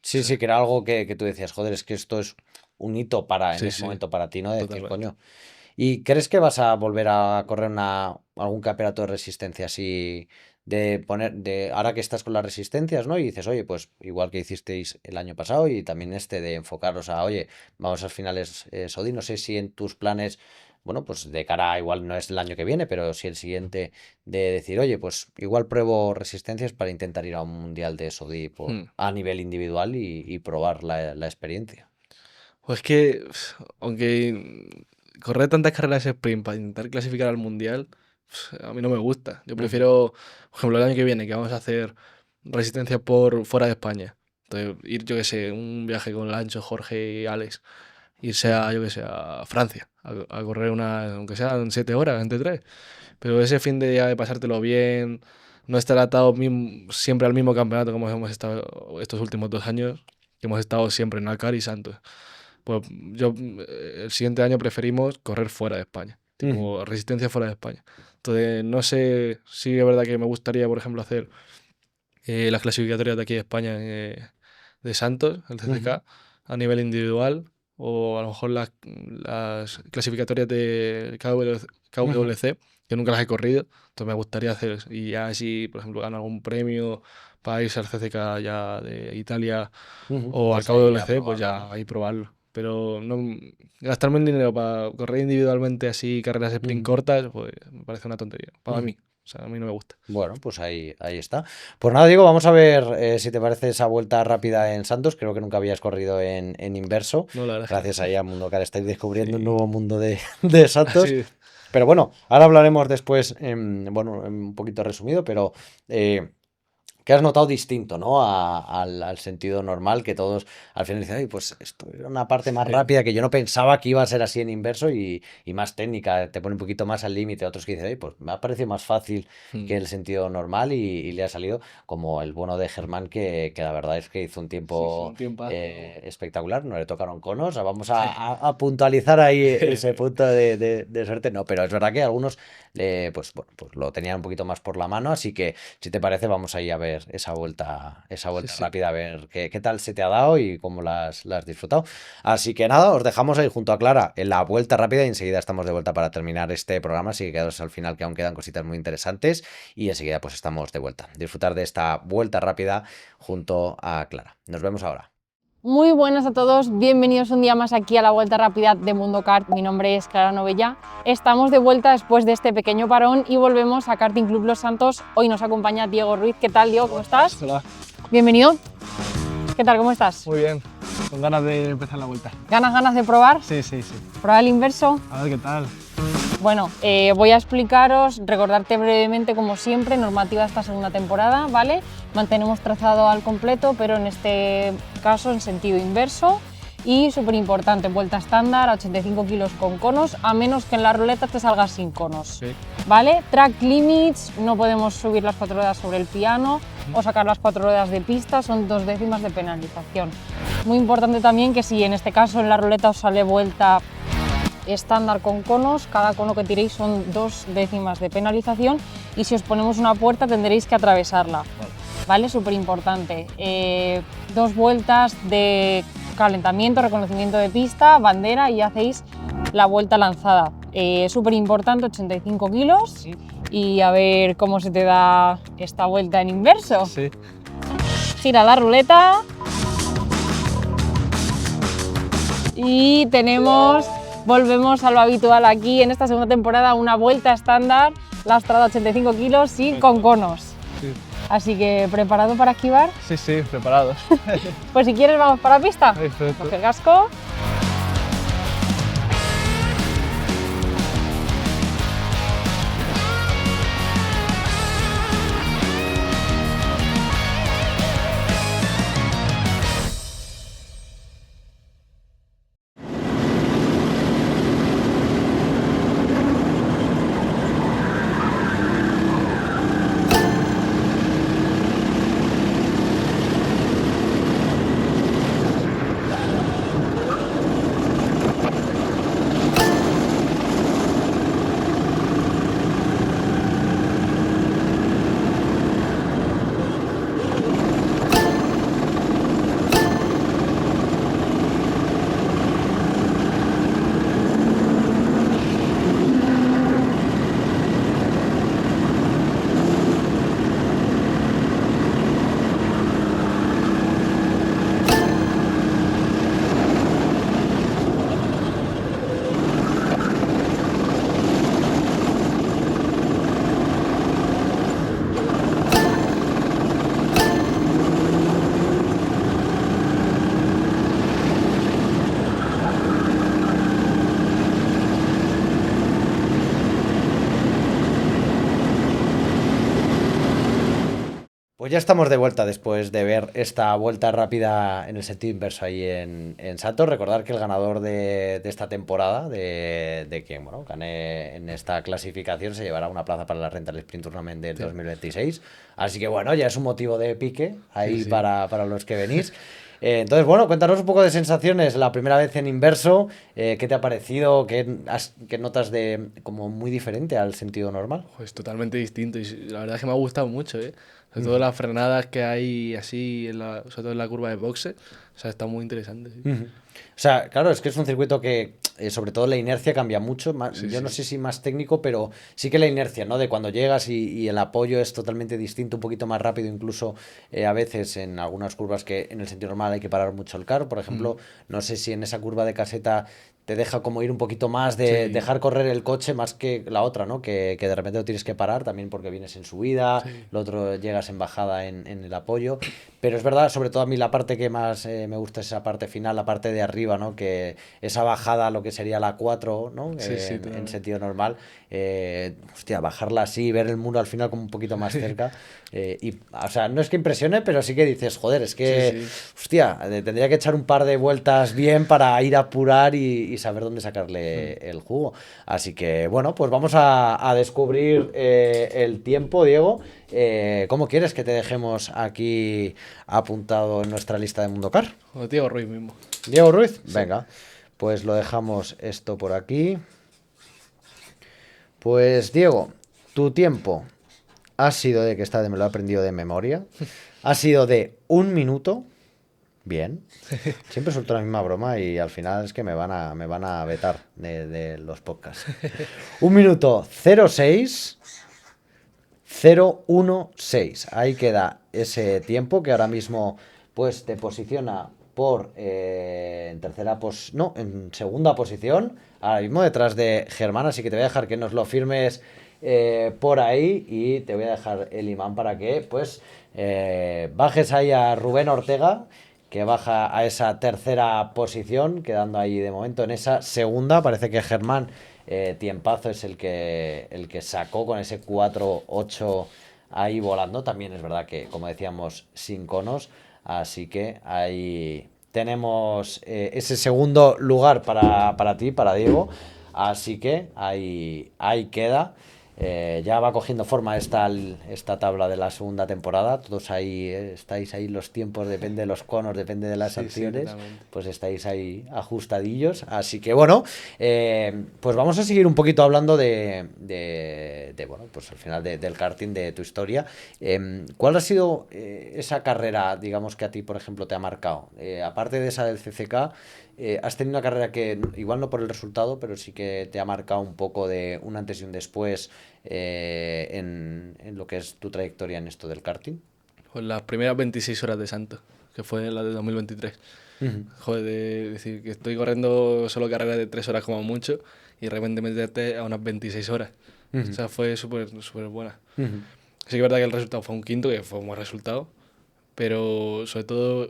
Sí, sí, que era algo que tú decías, joder, es que esto es un hito para, en sí, ese sí, momento para ti, ¿no? De decir, totalmente. coño. ¿Y crees que vas a volver a correr algún campeonato de resistencia así ahora que estás con las resistencias, ¿no? Y dices, oye, pues igual que hicisteis el año pasado y también este de enfocaros a, oye, vamos a finales Sodi, no sé si en tus planes, bueno, pues de cara igual no es el año que viene, pero si el siguiente de decir, oye, pues igual pruebo resistencias para intentar ir a un mundial de Sodi Hmm. a nivel individual y probar la experiencia. Pues que, aunque correr tantas carreras sprint para intentar clasificar al mundial, a mí no me gusta. Yo Ujú, prefiero, por ejemplo, el año que viene, que vamos a hacer resistencia por fuera de España. Entonces, ir, yo que sé, un viaje con Lancho, Jorge y Alex, irse a, yo que sé, a Francia, a correr aunque sean 7 horas, entre tres. Pero ese fin de día de pasártelo bien, no estar atado siempre al mismo campeonato como hemos estado estos últimos 2 años, que hemos estado siempre en Alcar y Santos. Pues yo el siguiente año preferimos correr fuera de España, ujú, tipo resistencia fuera de España. Entonces, no sé si es verdad que me gustaría, por ejemplo, hacer las clasificatorias de aquí de España de Santos, el ujú, CCK, a nivel individual, o a lo mejor las clasificatorias de ujú. KWC, que nunca las he corrido, entonces me gustaría hacer eso. Y ya si, por ejemplo, gano algún premio para irse al CCK ya de Italia Ujú, o al pues ahí a KWC, pues probarlo, ya ¿no? ahí probarlo. Pero no gastarme el dinero para correr individualmente así carreras sprint Ujú. cortas, pues me parece una tontería. Para Ujú. mí. O sea, a mí no me gusta. Bueno, pues ahí está. Pues nada, Diego, vamos a ver si te parece esa vuelta rápida en Santos. Creo que nunca habías corrido en inverso. No, la verdad es que no. Gracias ahí a Mundocar estáis descubriendo un Sí. nuevo mundo de Santos. Así. Pero bueno, ahora hablaremos después, bueno, en un poquito resumido, pero ¿Qué has notado distinto, ¿no? Al sentido normal, que todos al final dicen, "Ay, pues esto era una parte más rápida que yo no pensaba que iba a ser así en inverso y más técnica, te pone un poquito más al límite". Otros que dicen, "Ay, pues me ha parecido más fácil Mm. que el sentido normal y le ha salido", como el bueno de Germán, que la verdad es que hizo un Sí, sí, tiempo un tiempazo. espectacular, no le tocaron conos. O sea, vamos Sí. a puntualizar ahí ese punto de suerte. No, pero es verdad que algunos pues, bueno, pues lo tenían un poquito más por la mano, así que si te parece vamos a ir a ver esa Sí, vuelta sí. rápida, a ver qué tal se te ha dado y cómo la has disfrutado. Así que nada, os dejamos ahí junto a Clara en la vuelta rápida y enseguida estamos de vuelta para terminar este programa, así que quedaros al final que aún quedan cositas muy interesantes y enseguida pues estamos de vuelta. Disfrutar de esta vuelta rápida junto a Clara. Nos vemos ahora. Muy buenas a todos, bienvenidos un día más aquí a la Vuelta Rápida de Mundo Kart. Mi nombre es Clara Novella. Estamos de vuelta después de este pequeño parón y volvemos a Karting Club Los Santos. Hoy nos acompaña Diego Ruiz. ¿Qué tal, Diego? ¿Cómo estás? Hola. Bienvenido. ¿Qué tal? ¿Cómo estás? Muy bien, con ganas de empezar la vuelta. ¿Ganas de probar? Sí, sí, sí. ¿Probar el inverso? A ver qué tal. Bueno, voy a explicaros, recordarte brevemente como siempre, normativa de esta segunda temporada, ¿vale? Mantenemos trazado al completo, pero en este caso en sentido inverso. Y súper importante, vuelta estándar a 85 kilos con conos, a menos que en la ruleta te salgas sin conos. Sí. ¿Vale? Track limits, no podemos subir las 4 ruedas sobre el piano o sacar las 4 ruedas de pista, son 2 décimas de penalización. Muy importante también que si en este caso en la ruleta os sale vuelta estándar con conos, cada cono que tiréis son 2 décimas de penalización y si os ponemos una puerta tendréis que atravesarla. ¿Vale? Súper importante. 2 vueltas de calentamiento, reconocimiento de pista, bandera y hacéis la vuelta lanzada. Súper importante, 85 kilos. Sí. Y a ver cómo se te da esta vuelta en inverso. Sí. Gira la ruleta. Y volvemos a lo habitual aquí en esta segunda temporada, una vuelta estándar, lastrada 85 kilos y con conos. Sí. Así que, ¿preparado para esquivar? Sí, sí, preparados. Pues si quieres vamos para la pista. Perfecto. Coge el casco. Pues ya estamos de vuelta después de ver esta vuelta rápida en el sentido inverso ahí en Santos. Recordar que el ganador de esta temporada, de quien bueno, gane en esta clasificación, se llevará una plaza para la Rental Sprint Tournament del 2026. Así que bueno, ya es un motivo de pique ahí Sí, sí. para los que venís. Entonces, bueno, cuéntanos un poco de sensaciones la primera vez en inverso. ¿Qué te ha parecido? ¿Qué notas de como muy diferente al sentido normal? Pues totalmente distinto y la verdad es que me ha gustado mucho, ¿eh? Sobre todo las frenadas que hay así, sobre todo en la curva de boxe. O sea, está muy interesante. Sí. Ujú. O sea, claro, es que es un circuito que, sobre todo la inercia cambia mucho. Sí, Yo no sí. sé si más técnico, pero sí que la inercia, ¿no? De cuando llegas y el apoyo es totalmente distinto, un poquito más rápido, incluso a veces en algunas curvas que en el sentido normal hay que parar mucho el carro. Por ejemplo, no sé si en esa curva de caseta te deja como ir un poquito más de Sí. dejar correr el coche más que la otra, ¿no? Que de repente lo tienes que parar también porque vienes en subida, Sí. lo otro llegas quedas en bajada en el apoyo. Pero es verdad, sobre todo a mí la parte que más me gusta es esa parte final, la parte de arriba, ¿no? Que esa bajada, lo que sería la 4, ¿no? Sí, sí, En totalmente. sentido normal. Hostia, bajarla así, ver el muro al final como un poquito más cerca. O sea, no es que impresione, pero sí que dices, joder, es Sí, que, sí. hostia, tendría que echar un par de vueltas bien para ir a apurar y saber dónde sacarle el jugo. Así que, bueno, pues vamos a descubrir el tiempo, Diego. ¿Cómo quieres que te dejemos aquí apuntado en nuestra lista de Mundo Car? O Diego Ruiz mismo. Diego Ruiz, Sí. venga, pues lo dejamos esto por aquí. Pues Diego, tu tiempo ha sido de que me lo he aprendido de memoria. Ha sido de 1 minuto. Bien. Siempre suelto la misma broma y al final es que me van a vetar de los podcasts. 1 minuto 06 016. Ahí queda ese tiempo que ahora mismo pues te posiciona por en segunda posición. Ahora mismo detrás de Germán, así que te voy a dejar que nos lo firmes por ahí y te voy a dejar el imán para que pues bajes ahí a Rubén Ortega, que baja a esa tercera posición, quedando ahí de momento en esa segunda. Parece que Germán tiempazo es el que sacó con ese 4-8 ahí volando. También es verdad que, como decíamos, sin conos. Así que ahí tenemos ese segundo lugar para ti, para Diego. Así que ahí queda. Ya va cogiendo forma esta tabla de la segunda temporada. Todos ahí estáis ahí los tiempos, depende de los conos, depende de las Sí, sí, sanciones. totalmente. Pues estáis ahí ajustadillos. Así que bueno, pues vamos a seguir un poquito hablando bueno, pues al final del karting, de tu historia. ¿Cuál ha sido esa carrera, digamos, que a ti, por ejemplo, te ha marcado? Aparte de esa del CCK, has tenido una carrera que, igual no por el resultado, pero sí que te ha marcado un poco de un antes y un después en lo que es tu trayectoria en esto del karting. Pues las primeras 26 horas de Santo, que fue la de 2023. Joder, de decir que estoy corriendo solo carreras de 3 horas como mucho y de repente meterte a unas 26 horas. O sea, fue súper súper buena. Sí que es verdad que el resultado fue un quinto, que fue un buen resultado, pero sobre todo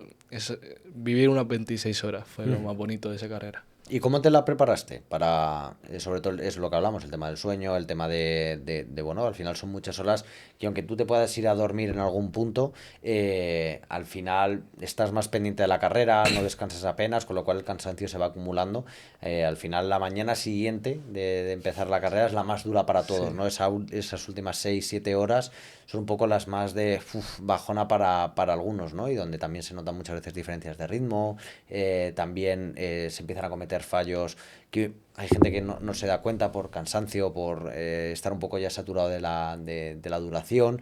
vivir unas 26 horas fue lo más bonito de esa carrera. ¿Y cómo te la preparaste? Para, sobre todo, es lo que hablamos, el tema del sueño, el tema bueno, al final son muchas horas que aunque tú te puedas ir a dormir en algún punto, al final estás más pendiente de la carrera, no descansas apenas, con lo cual el cansancio se va acumulando. Al final, la mañana siguiente de empezar la carrera es la más dura para todos, Sí. ¿no? Esas últimas 6 7 horas son un poco las más de bajona para algunos, ¿no? Y donde también se notan muchas veces diferencias de ritmo, también se empiezan a cometer fallos que hay gente que no se da cuenta por cansancio, por estar un poco ya saturado de la duración.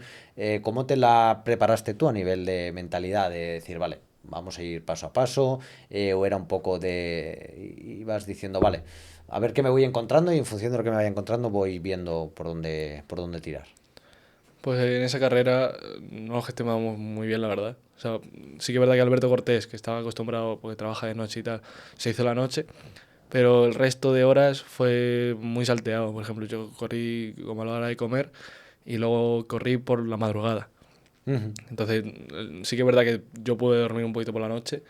¿Cómo te la preparaste tú a nivel de mentalidad? De decir, vale, vamos a ir paso a paso, o era un poco ibas diciendo, vale, a ver qué me voy encontrando y en función de lo que me vaya encontrando voy viendo por dónde tirar. Pues en esa carrera no lo gestionamos muy bien, la verdad. O sea, sí que es verdad que Alberto Cortés, que estaba acostumbrado porque trabaja de noche y tal, se hizo la noche, pero el resto de horas fue muy salteado. Por ejemplo, yo corrí como a la hora de comer y luego corrí por la madrugada. Entonces, sí que es verdad que yo pude dormir un poquito por la noche,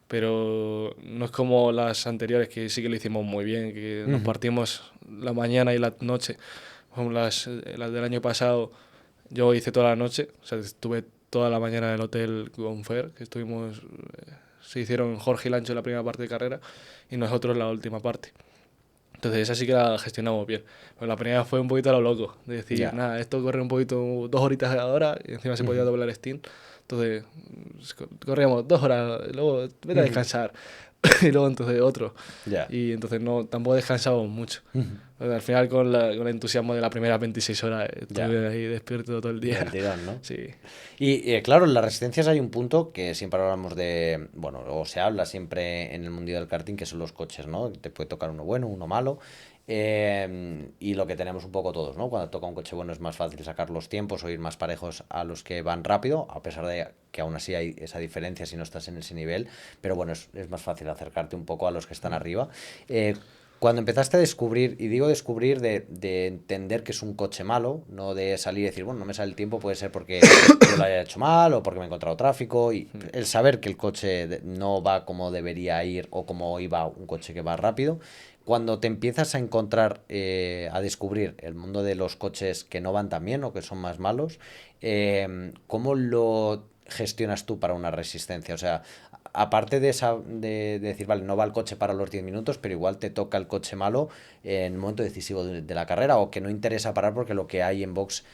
pero no es como las anteriores, que sí que lo hicimos muy bien, que nos partimos la mañana y la noche. Como las del año pasado, yo hice toda la noche, o sea, estuve toda la mañana en el hotel con Fer, que estuvimos, se hicieron Jorge y Lancho la primera parte de carrera y nosotros la última parte. Entonces esa sí que la gestionamos bien. Pero la primera fue un poquito a lo loco, de decir, Ya. nada, esto corre un poquito 2 horitas a la hora y encima se podía doblar Steam. Entonces corríamos 2 horas, y luego vete a descansar y luego entonces otro. Ya. Y entonces no, tampoco descansábamos mucho. Al final con el entusiasmo de las primeras 26 horas Ya. estuve ahí despierto todo el día. Del tirón, ¿no? Sí. Y claro, en las resistencias hay un punto que siempre hablamos de, bueno, o se habla siempre en el mundo del karting, que son los coches, ¿no? Te puede tocar uno bueno, uno malo. Y lo que tenemos un poco todos, ¿no? Cuando toca un coche bueno es más fácil sacar los tiempos o ir más parejos a los que van rápido, a pesar de que aún así hay esa diferencia si no estás en ese nivel. Pero bueno, es más fácil acercarte un poco a los que están arriba. Cuando empezaste a descubrir, y digo descubrir de entender que es un coche malo, no de salir y decir, bueno, no me sale el tiempo, puede ser porque yo lo haya hecho mal o porque me he encontrado tráfico, y el saber que el coche no va como debería ir o como iba un coche que va rápido, cuando te empiezas a encontrar, a descubrir el mundo de los coches que no van tan bien o que son más malos, ¿cómo lo gestionas tú para una resistencia? O sea, aparte de, de decir, vale, no va el coche para los 10 minutos, pero igual te toca el coche malo en el momento decisivo de la carrera o que no interesa parar porque lo que hay en box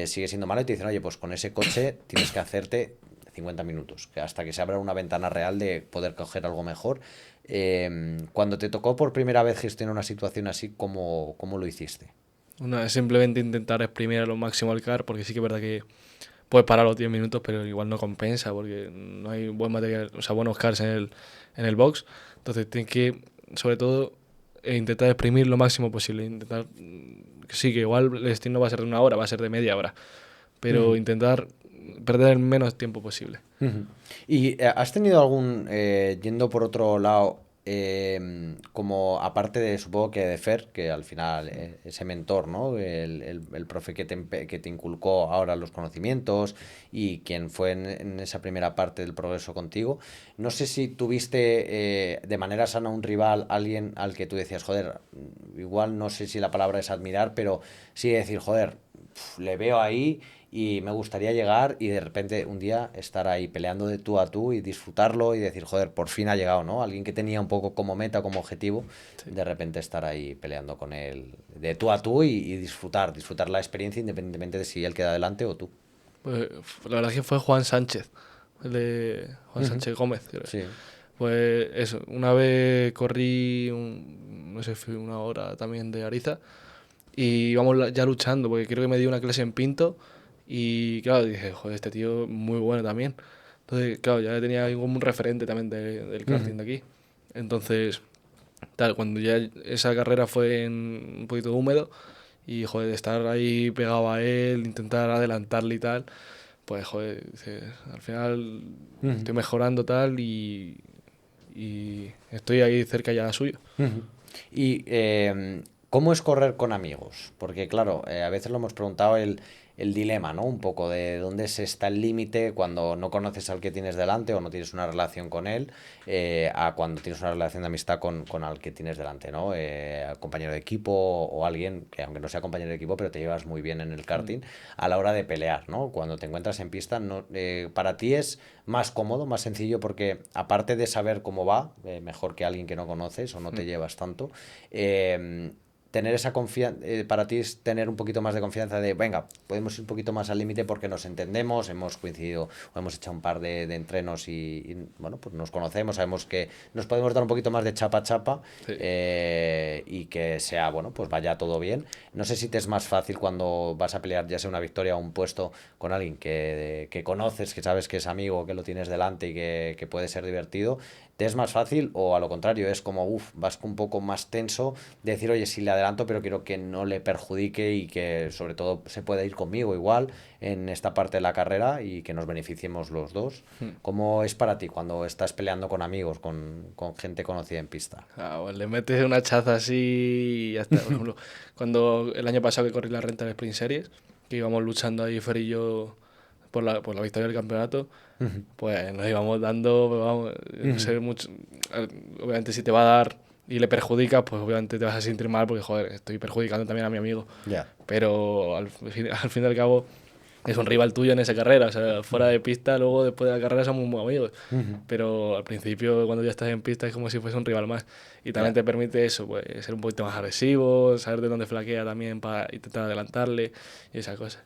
sigue siendo malo y te dicen, oye, pues con ese coche tienes que hacerte 50 minutos, que hasta que se abra una ventana real de poder coger algo mejor. Cuando te tocó por primera vez gestionar una situación así, ¿cómo lo hiciste? Una es simplemente intentar exprimir a lo máximo el car, porque sí que es verdad que puedes parar los 10 minutos, pero igual no compensa, porque no hay buen material, o sea, buenos cars en el box. Entonces tienes que, sobre todo, intentar exprimir lo máximo posible. Intentar, que sí, que igual el destino no va a ser de 1 hora, va a ser de media hora, pero intentar perder el menos tiempo posible. ¿Y has tenido algún, yendo por otro lado, como aparte de, supongo que de Fer, que al final ese mentor, ¿no? El profe que te inculcó ahora los conocimientos y quien fue en esa primera parte del progreso contigo, no sé si tuviste de manera sana un rival, alguien al que tú decías, joder, igual no sé si la palabra es admirar, pero sí decir, joder, le veo ahí y me gustaría llegar y de repente un día estar ahí peleando de tú a tú y disfrutarlo y decir, joder, por fin ha llegado, ¿no? Alguien que tenía un poco como meta, como objetivo, de repente estar ahí peleando con él de tú a tú y disfrutar la experiencia independientemente de si él queda adelante o tú. Pues, la verdad es que fue Juan Sánchez, el de Juan Sánchez Gómez. Creo. Sí. Pues eso, una vez corrí, no sé, fue 1 hora también de Ariza y íbamos ya luchando, porque creo que me dio una clase en Pinto y claro, dije, joder, este tío es muy bueno también. Entonces, claro, ya tenía ahí como un referente también del karting de aquí. Entonces, tal, cuando ya esa carrera fue en un poquito húmedo y, joder, de estar ahí pegado a él, intentar adelantarle y tal, pues, joder, dices, al final estoy mejorando tal y estoy ahí cerca ya suyo. Y ¿cómo es correr con amigos? Porque claro, a veces lo hemos preguntado el dilema, ¿no? Un poco de dónde se está el límite cuando no conoces al que tienes delante o no tienes una relación con él, a cuando tienes una relación de amistad con al que tienes delante, ¿no? Compañero de equipo o alguien que aunque no sea compañero de equipo, pero te llevas muy bien en el karting a la hora de pelear, ¿no? Cuando te encuentras en pista, no, para ti es más cómodo, más sencillo, porque aparte de saber cómo va, mejor que alguien que no conoces o no te llevas tanto, tener esa confianza, para ti es tener un poquito más de confianza de, venga, podemos ir un poquito más al límite porque nos entendemos, hemos coincidido o hemos hecho un par de entrenos bueno, pues nos conocemos, sabemos que nos podemos dar un poquito más de chapa a chapa Sí. y que sea, bueno, pues vaya todo bien. No sé si te es más fácil cuando vas a pelear ya sea una victoria o un puesto con alguien que conoces, que sabes que es amigo, que lo tienes delante y que puede ser divertido. ¿Te es más fácil o a lo contrario es como, vas un poco más tenso de decir, oye, sí le adelanto, pero quiero que no le perjudique y que sobre todo se pueda ir conmigo igual en esta parte de la carrera y que nos beneficiemos los dos? ¿Cómo es para ti cuando estás peleando con amigos, con gente conocida en pista? Ah, pues le metes una chaza así y ya está. Por ejemplo, cuando el año pasado que corrí la renta del Sprint Series, que íbamos luchando ahí Fer y yo por la victoria del campeonato, pues nos íbamos dando, pues vamos, no sé, mucho, obviamente si te va a dar y le perjudicas, pues obviamente te vas a sentir mal porque, joder, estoy perjudicando también a mi amigo. Ya. Pero al fin y al cabo es un rival tuyo en esa carrera, o sea, fuera de pista, luego después de la carrera somos muy amigos, pero al principio cuando ya estás en pista es como si fuese un rival más y también Ya. te permite eso, pues ser un poquito más agresivo, saber de dónde flaquea también para intentar adelantarle y esas cosas.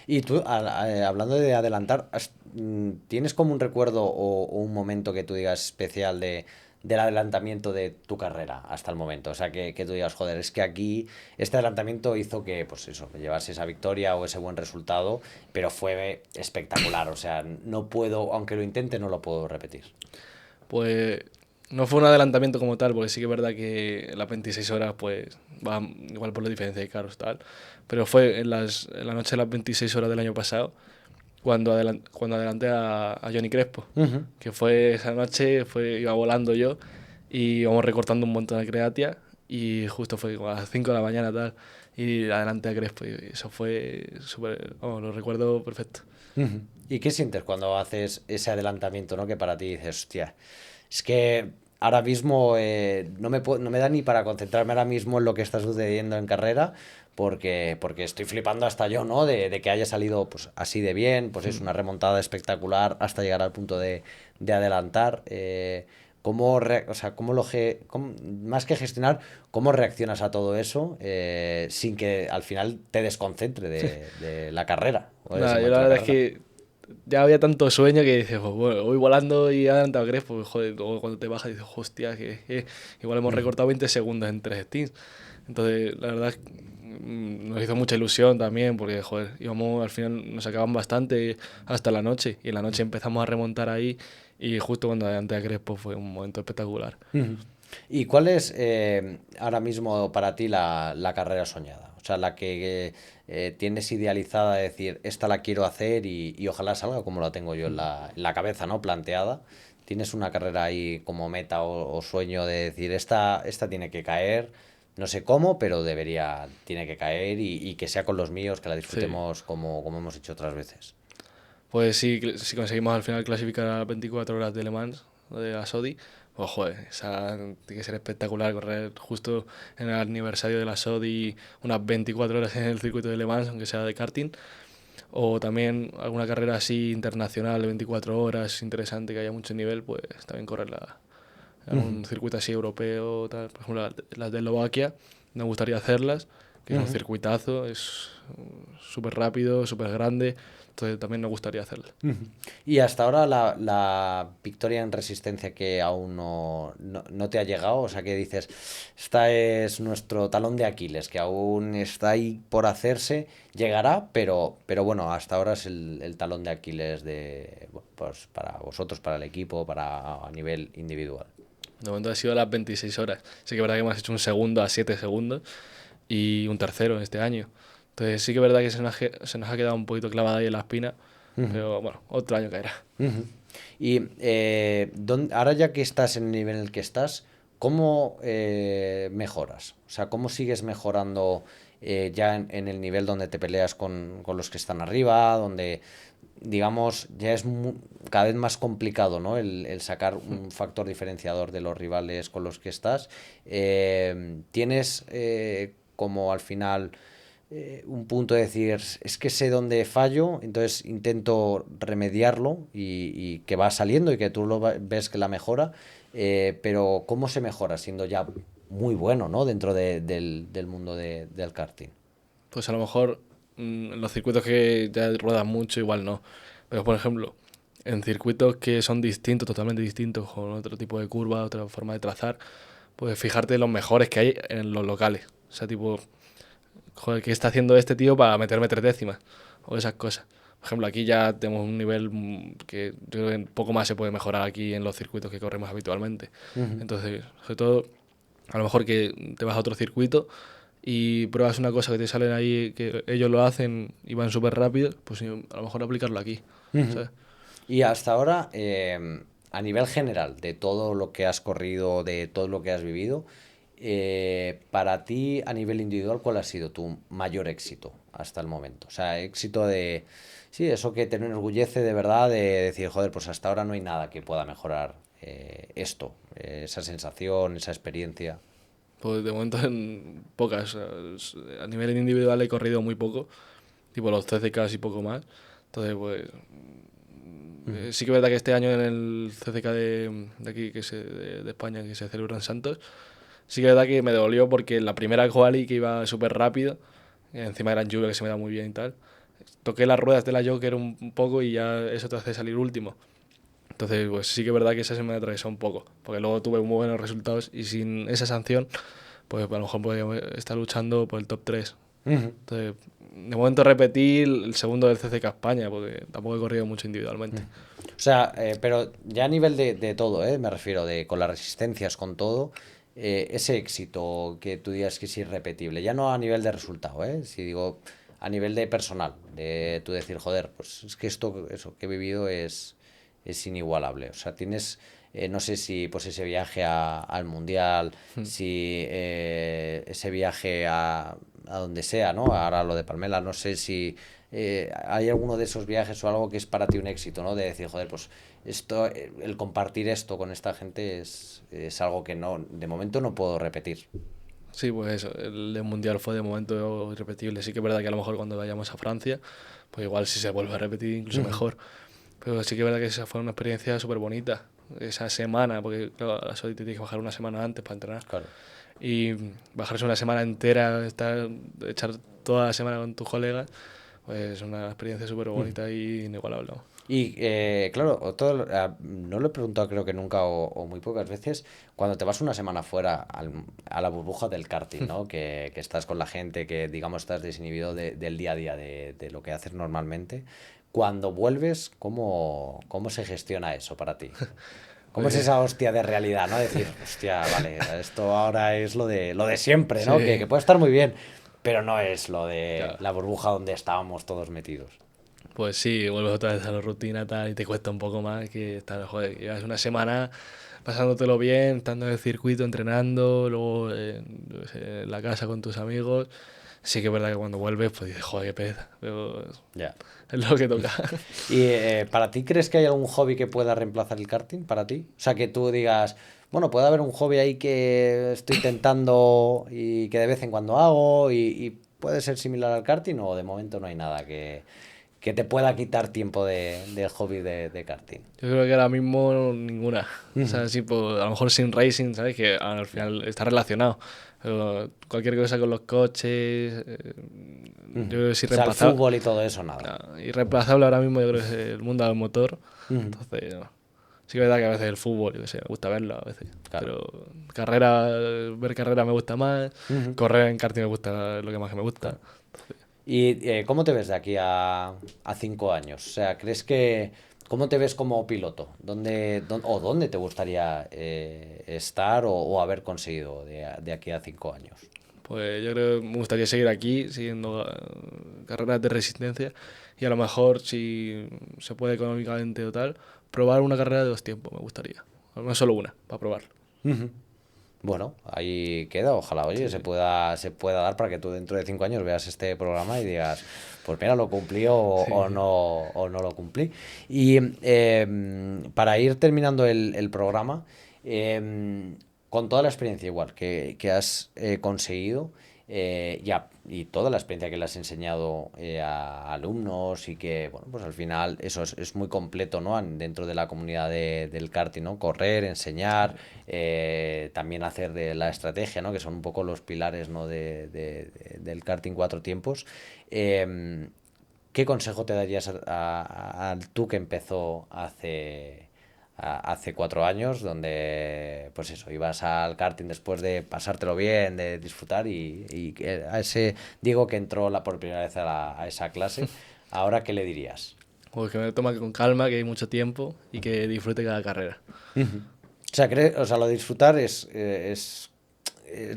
Y tú, hablando de adelantar, ¿tienes como un recuerdo o un momento que tú digas especial del adelantamiento de tu carrera hasta el momento? O sea, que tú digas, joder, es que aquí este adelantamiento hizo que, pues eso, llevase esa victoria o ese buen resultado, pero fue espectacular. O sea, no puedo, aunque lo intente, no lo puedo repetir. Pues no fue un adelantamiento como tal, porque sí que es verdad que las 26 horas pues va igual por la diferencia de carros tal, pero fue en la noche de las 26 horas del año pasado cuando adelanté a Johnny Crespo, que fue esa noche, iba volando yo y íbamos recortando un montón de Creatia y justo fue como a las 5 de la mañana tal, y adelante a Crespo, y eso fue súper, vamos, lo recuerdo perfecto. Ujú. ¿Y qué sientes cuando haces ese adelantamiento, ¿no? Que para ti dices, hostia, es que ahora mismo no me da ni para concentrarme ahora mismo en lo que está sucediendo en carrera, porque estoy flipando hasta yo, ¿no? De que haya salido pues, así de bien, pues es una remontada espectacular hasta llegar al punto de adelantar. O sea, más que gestionar, ¿cómo reaccionas a todo eso sin que al final te desconcentre de la carrera o de ese Nada, yo momento la de la verdad es carrera? que ya había tanto sueño que dices, pues, bueno, voy volando y he adelantado a Crespo, pues, joder, luego cuando te bajas dices, hostia, que igual hemos recortado 20 segundos en 3 stints. Entonces, la verdad es que nos hizo mucha ilusión también, porque, joder, íbamos, al final nos sacaban bastante hasta la noche, y en la noche empezamos a remontar ahí, y justo cuando adelanté a Crespo fue un momento espectacular. Ujú. ¿Y cuál es ahora mismo para ti la carrera soñada? O sea, la que tienes idealizada de decir, esta la quiero hacer y ojalá salga como la tengo yo en la cabeza, ¿no? Planteada. ¿Tienes una carrera ahí como meta o sueño de decir, esta tiene que caer, no sé cómo, pero tiene que caer y que sea con los míos, que la Sí, disfrutemos como hemos hecho otras veces? pues sí, si conseguimos al final clasificar a las 24 horas de Le Mans, de la Sodi, pues joder, esa tiene que ser espectacular, correr justo en el aniversario de la Sodi unas 24 horas en el circuito de Le Mans, aunque sea de karting, o también alguna carrera así internacional de 24 horas, interesante, que haya mucho nivel, pues también correrla en Ujú, un circuito así europeo, tal. Por ejemplo, las de Eslovaquia, me gustaría hacerlas, que es un ujú. circuitazo, es súper rápido, súper grande, entonces también me gustaría hacerlas. Ujú. Y hasta ahora la victoria en resistencia que aún no te ha llegado, o sea que dices, esta es nuestro talón de Aquiles, que aún está ahí por hacerse, llegará, pero bueno, hasta ahora es el talón de Aquiles bueno, pues para vosotros, para el equipo, a nivel individual. De momento ha sido a las 26 horas. Sí que es verdad que hemos hecho un segundo a 7 segundos y un tercero este año. Entonces sí que es verdad que se nos ha quedado un poquito clavada ahí en la espina, Ujú, pero bueno, otro año caerá. ujú. Y ahora ya que estás en el nivel en el que estás, ¿cómo mejoras? O sea, ¿cómo sigues mejorando ya en el nivel donde te peleas con los que están arriba, donde, digamos, ya es cada vez más complicado, ¿no? El sacar un factor diferenciador de los rivales con los que estás. ¿Tienes como al final un punto de decir, es que sé dónde fallo, entonces intento remediarlo y que va saliendo y que tú ves que la mejora, pero ¿cómo se mejora siendo ya muy bueno, ¿no? Dentro del mundo del karting? Pues a lo mejor en los circuitos que ya ruedan mucho igual no. Pero por ejemplo, en circuitos que son distintos, totalmente distintos, con otro tipo de curva, otra forma de trazar, pues fijarte en los mejores que hay en los locales. O sea, tipo, joder, ¿qué está haciendo este tío para meterme 3 décimas? O esas cosas. Por ejemplo, aquí ya tenemos un nivel que yo creo que un poco más se puede mejorar aquí en los circuitos que corremos habitualmente. Ujú, Entonces, sobre todo, a lo mejor que te vas a otro circuito y pruebas una cosa que te salen ahí, que ellos lo hacen y van súper rápido, pues sí, a lo mejor aplicarlo aquí, ujú. ¿sabes? Y hasta ahora, a nivel general, de todo lo que has corrido, de todo lo que has vivido, para ti, a nivel individual, ¿cuál ha sido tu mayor éxito hasta el momento? O sea, éxito de, sí, eso que te enorgullece de verdad, de decir, joder, pues hasta ahora no hay nada que pueda mejorar esto, esa sensación, esa experiencia. Pues de momento en pocas. A nivel individual he corrido muy poco, tipo los CCKs y poco más. Entonces, pues Ujú, sí que es verdad que este año en el CCK de aquí, de España, que se celebra en Santos, sí que es verdad que me dolió porque en la primera quali que iba súper rápido, encima era en lluvia que se me da muy bien y tal, toqué las ruedas de la Joker un poco y ya eso te hace salir último. Entonces, pues sí que es verdad que esa se me atravesó un poco, porque luego tuve muy buenos resultados y sin esa sanción, pues a lo mejor podría estar luchando por el top 3. ujú, Entonces, de momento repetí el segundo del CCK España, porque tampoco he corrido mucho individualmente. ujú. O sea, pero ya a nivel de todo, me refiero, con las resistencias, con todo, ese éxito que tú digas que es irrepetible, ya no a nivel de resultado, si digo a nivel de personal, de tú decir, joder, pues es que esto eso que he vivido es inigualable. O sea, tienes, no sé si pues ese viaje al Mundial, si ese viaje a donde sea, ¿no? Ahora lo de Palmela, no sé si hay alguno de esos viajes o algo que es para ti un éxito, ¿no? De decir, joder, pues esto, el compartir esto con esta gente es algo que no, de momento no puedo repetir. Sí, pues eso, el del Mundial fue de momento irrepetible. Sí que es verdad que a lo mejor cuando vayamos a Francia, pues igual si se vuelve a repetir incluso mejor. Pero sí que es verdad que esa fue una experiencia súper bonita. Esa semana, porque claro, a Saudi te tienes que bajar una semana antes para entrenar. Claro. Y bajarse una semana entera, echar toda la semana con tus colegas, pues es una experiencia súper bonita y inigualable. ¿No? Y claro, no lo he preguntado creo que nunca o muy pocas veces, cuando te vas una semana fuera a la burbuja del karting, ¿no? Que estás con la gente, que digamos estás desinhibido del día a día, de lo que haces normalmente. Cuando vuelves, ¿cómo se gestiona eso para ti? ¿Cómo es Pues esa hostia de realidad, ¿no? Decir, hostia, vale, esto ahora es lo de siempre, ¿no? sí, Que puede estar muy bien, pero no es lo de claro. la burbuja donde estábamos todos metidos. Pues sí, vuelves otra vez a la rutina tal, y te cuesta un poco más que estar, joder, llevas una semana pasándotelo bien, estando en el circuito, entrenando, luego yo qué sé, en la casa con tus amigos. Sí que es verdad que cuando vuelves, pues dices, joder, qué pereza, pero Ya. es lo que toca. ¿Y para ti crees que hay algún hobby que pueda reemplazar el karting para ti? O sea, que tú digas, bueno, puede haber un hobby ahí que estoy intentando y que de vez en cuando hago y puede ser similar al karting o de momento no hay nada que te pueda quitar tiempo del hobby de karting. Yo creo que ahora mismo ninguna. O Ujú. sea, sí, pues, a lo mejor sin racing, ¿sabes? Que al final está relacionado. Pero cualquier cosa con los coches, yo Ujú. creo que es O sea, el irreemplazable. fútbol y todo eso, nada. Irreemplazable ahora mismo, yo creo que es el mundo del motor. Ujú. Entonces, no. Sí que es verdad que a veces el fútbol, yo qué sé, me gusta verlo a veces. Claro. Pero ver carrera me gusta más. Ujú. Correr en karting me gusta lo que más que me gusta. ¿Y cómo te ves de aquí a 5 años? O sea, ¿crees que... ¿Cómo te ves como piloto? ¿Dónde te gustaría estar o haber conseguido de aquí a 5 años? Pues yo creo que me gustaría seguir aquí, siguiendo carreras de resistencia y a lo mejor, si se puede económicamente o tal, probar una carrera de 2 tiempos, me gustaría. No solo una, para probar. Ujú. Bueno, ahí queda. Ojalá, oye, Sí, se pueda dar para que tú dentro de 5 años veas este programa y digas, pues mira, lo cumplí o no lo cumplí. Y para ir terminando el programa, con toda la experiencia igual que has conseguido, y toda la experiencia que le has enseñado a alumnos y que, bueno, pues al final eso es muy completo, ¿no? Dentro de la comunidad del karting, ¿no? Correr, enseñar, también hacer de la estrategia, ¿no? Que son un poco los pilares, ¿no? Del karting 4 tiempos. Eh, ¿Qué consejo te darías al tú que empezó hace 4 años, donde, pues eso, ibas al karting después de pasártelo bien, de disfrutar y a ese Diego que entró por primera vez a esa clase, ahora qué le dirías? Pues que me lo tome con calma, que hay mucho tiempo y que disfrute cada carrera. Ujú. O sea, lo de disfrutar es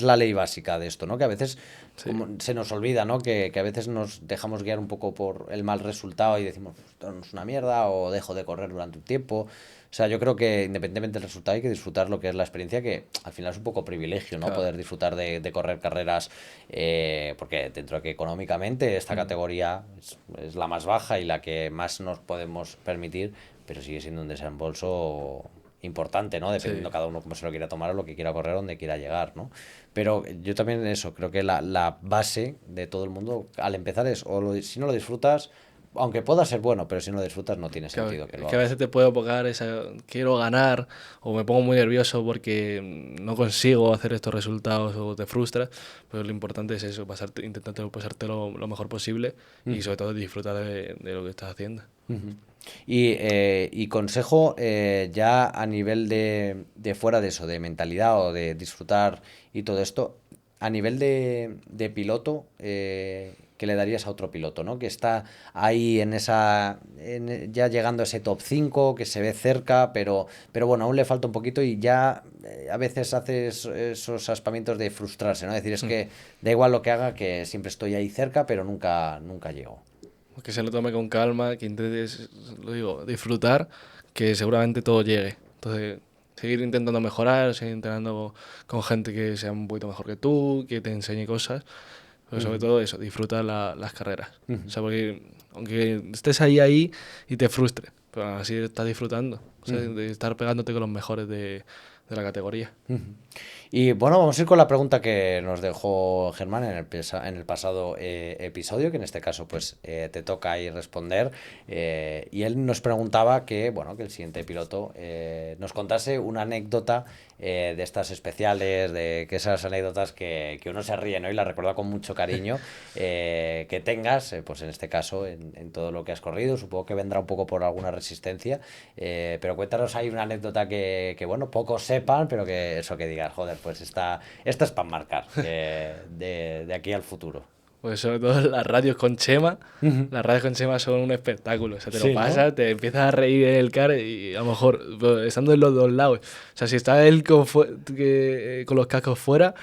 la ley básica de esto, ¿no? Que a veces Sí, como se nos olvida, ¿no? Que a veces nos dejamos guiar un poco por el mal resultado y decimos, "Pues, esto no es una mierda o dejo de correr durante un tiempo". O sea, yo creo que independientemente del resultado hay que disfrutar lo que es la experiencia, que al final es un poco privilegio, ¿no? claro. Poder disfrutar de correr carreras, porque dentro de que económicamente esta categoría es la más baja y la que más nos podemos permitir, pero sigue siendo un desembolso importante, ¿no? Dependiendo Sí, cada uno cómo se lo quiera tomar o lo que quiera correr, donde quiera llegar, ¿no? Pero yo también eso, creo que la base de todo el mundo al empezar es, si no lo disfrutas, aunque pueda ser bueno, pero si no lo disfrutas no tiene claro, sentido que lo que a hagas. veces te puedo tocar esa, quiero ganar o me pongo muy nervioso porque no consigo hacer estos resultados o te frustras, pero lo importante es eso, intentarte pasarte lo mejor posible y sobre todo disfrutar de lo que estás haciendo. Ujú. Y consejo, ya a nivel de fuera de eso, de mentalidad o de disfrutar y todo esto, a nivel de piloto, ¿qué le darías a otro piloto, ¿no? Que está ahí ya llegando a ese top 5 que se ve cerca, pero bueno, aún le falta un poquito y ya a veces haces esos aspamientos de frustrarse, ¿no? Decir, es que da igual lo que haga, que siempre estoy ahí cerca, pero nunca llego. Que se lo tome con calma, que intentes, lo digo, disfrutar que seguramente todo llegue. Entonces, seguir intentando mejorar, seguir entrenando con gente que sea un poquito mejor que tú, que te enseñe cosas. Pero sobre todo eso, disfrutar las carreras. O sea, porque aunque estés ahí y te frustre, pero aún así estás disfrutando. O sea, de estar pegándote con los mejores de la categoría. Y bueno, vamos a ir con la pregunta que nos dejó Germán en el pasado episodio, que en este caso pues te toca ahí responder. Y él nos preguntaba que, bueno, que el siguiente piloto nos contase una anécdota de estas especiales, de que esas anécdotas que uno se ríe, ¿no? Y la recuerda con mucho cariño, que tengas, pues en este caso, en todo lo que has corrido. Supongo que vendrá un poco por alguna resistencia, pero cuéntanos ahí una anécdota bueno, pocos sepan, pero que eso que digas, joder, pues esta es para marcar de aquí al futuro. Pues sobre todo las radios con Chema. Las radios con Chema son un espectáculo. O sea, te Sí, lo ¿no? pasas, te empiezas a reír en el car y a lo mejor pues, estando en los dos lados. O sea, si está él con los cascos fuera,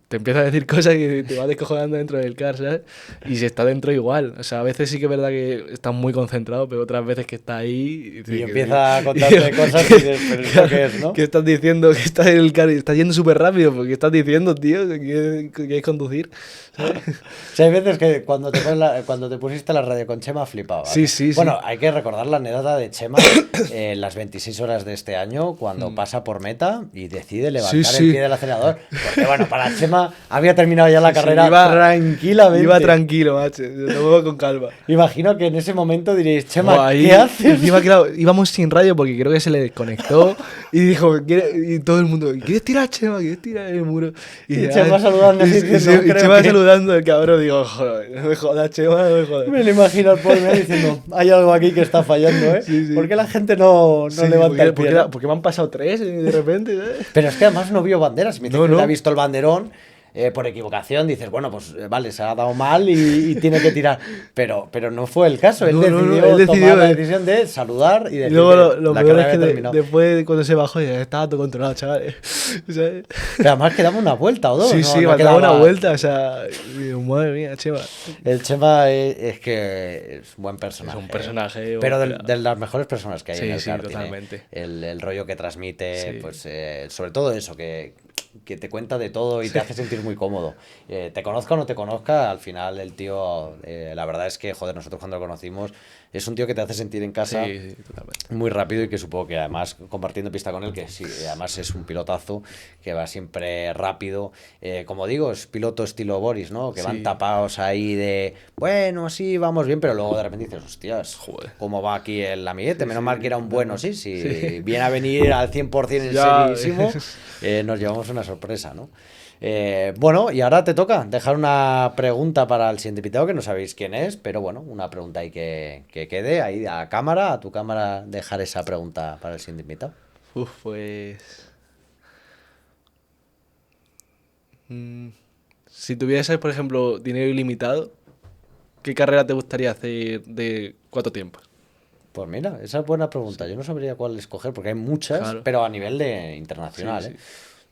te empieza a decir cosas y te vas descojonando dentro del car, ¿sabes? Y si está dentro igual. O sea, a veces sí que es verdad que estás muy concentrado, pero otras veces que está ahí... Y empieza a contarte cosas y dices, pero ¿esto qué es, no? ¿Qué estás diciendo? Que estás en el car y estás yendo súper rápido. ¿Qué estás diciendo, tío? ¿Que quieres conducir? ¿Sabes? O sea, hay veces que cuando te pusiste la radio con Chema flipabas. Sí, sí, sí. Bueno, hay que recordar la anécdota de Chema en las 26 horas de este año, cuando pasa por meta y decide levantar Sí, sí. el pie del acelerador. Porque bueno, para Chema había terminado ya la Sí, carrera iba- tranquilamente. Iba tranquilo, macho. Yo lo veo con calma. Imagino que en ese momento diréis, Chema, Buah, ahí, ¿qué haces? Encima, claro, íbamos sin radio porque creo que se le desconectó y dijo, y todo el mundo, ¿quieres tirar, Chema? ¿Quieres tirar el muro? Y Chema saludando así, diciendo, y creo Chema que- saludando, el cabrón, digo, joder, no me jodas, Chema, no me jodas. Me lo imagino al pobre diciendo, hay algo aquí que está fallando, ¿eh? Sí, sí. ¿Por qué la gente no Sí, levanta el pie? ¿No? porque me han pasado 3 de repente, ¿sabes? Pero es que además no vio banderas. Me dice No, que no. le ha visto el banderón por equivocación. Dices, bueno, pues vale, se ha dado mal y tiene que tirar. Pero no fue el caso. Él No, no, decidió, no, él decidió, tomar la decisión de saludar y Y decir luego que lo la peor carrera es que había terminado. después cuando se bajó ya estaba todo controlado, chavales. ¿Sabes? Pero además quedaba una vuelta o dos. Sí, ¿no? sí, No me quedaba- una vuelta, o sea, y digo, madre mía, Chema. El Chema es que es un buen personaje. Es un personaje, Pero pero- de las mejores personas que hay Sí, en el sí, karting, totalmente. El rollo que transmite, Sí. pues sobre todo eso, que te cuenta de todo y te hace sentir muy cómodo. Te conozca o no te conozca, al final el tío, la verdad es que, joder, nosotros cuando lo conocimos, es un tío que te hace sentir en casa Sí, sí, totalmente. muy rápido y que supongo que además compartiendo pista con él, que sí, además es un pilotazo que va siempre rápido. Como digo, es piloto estilo Boris, ¿no? Que van Sí. tapados ahí de, bueno, sí, vamos bien, pero luego de repente dices, hostias, Joder. ¿cómo va aquí el amiguete? Menos Sí, mal que era un bueno, sí, totalmente. sí. Viene a venir al 100% en Ya, serísimo, nos llevamos una sorpresa, ¿no? Bueno, y ahora te toca dejar una pregunta para el siguiente invitado, que no sabéis quién es, pero bueno, una pregunta ahí que quede ahí a cámara, a tu cámara, dejar esa pregunta para el siguiente invitado. Uf, pues... Si tuvieses, por ejemplo, dinero ilimitado, ¿qué carrera te gustaría hacer de 4 tiempos? Pues mira, esa es buena pregunta. Yo no sabría cuál escoger porque hay muchas, Claro. pero a nivel de internacional, Sí, ¿eh?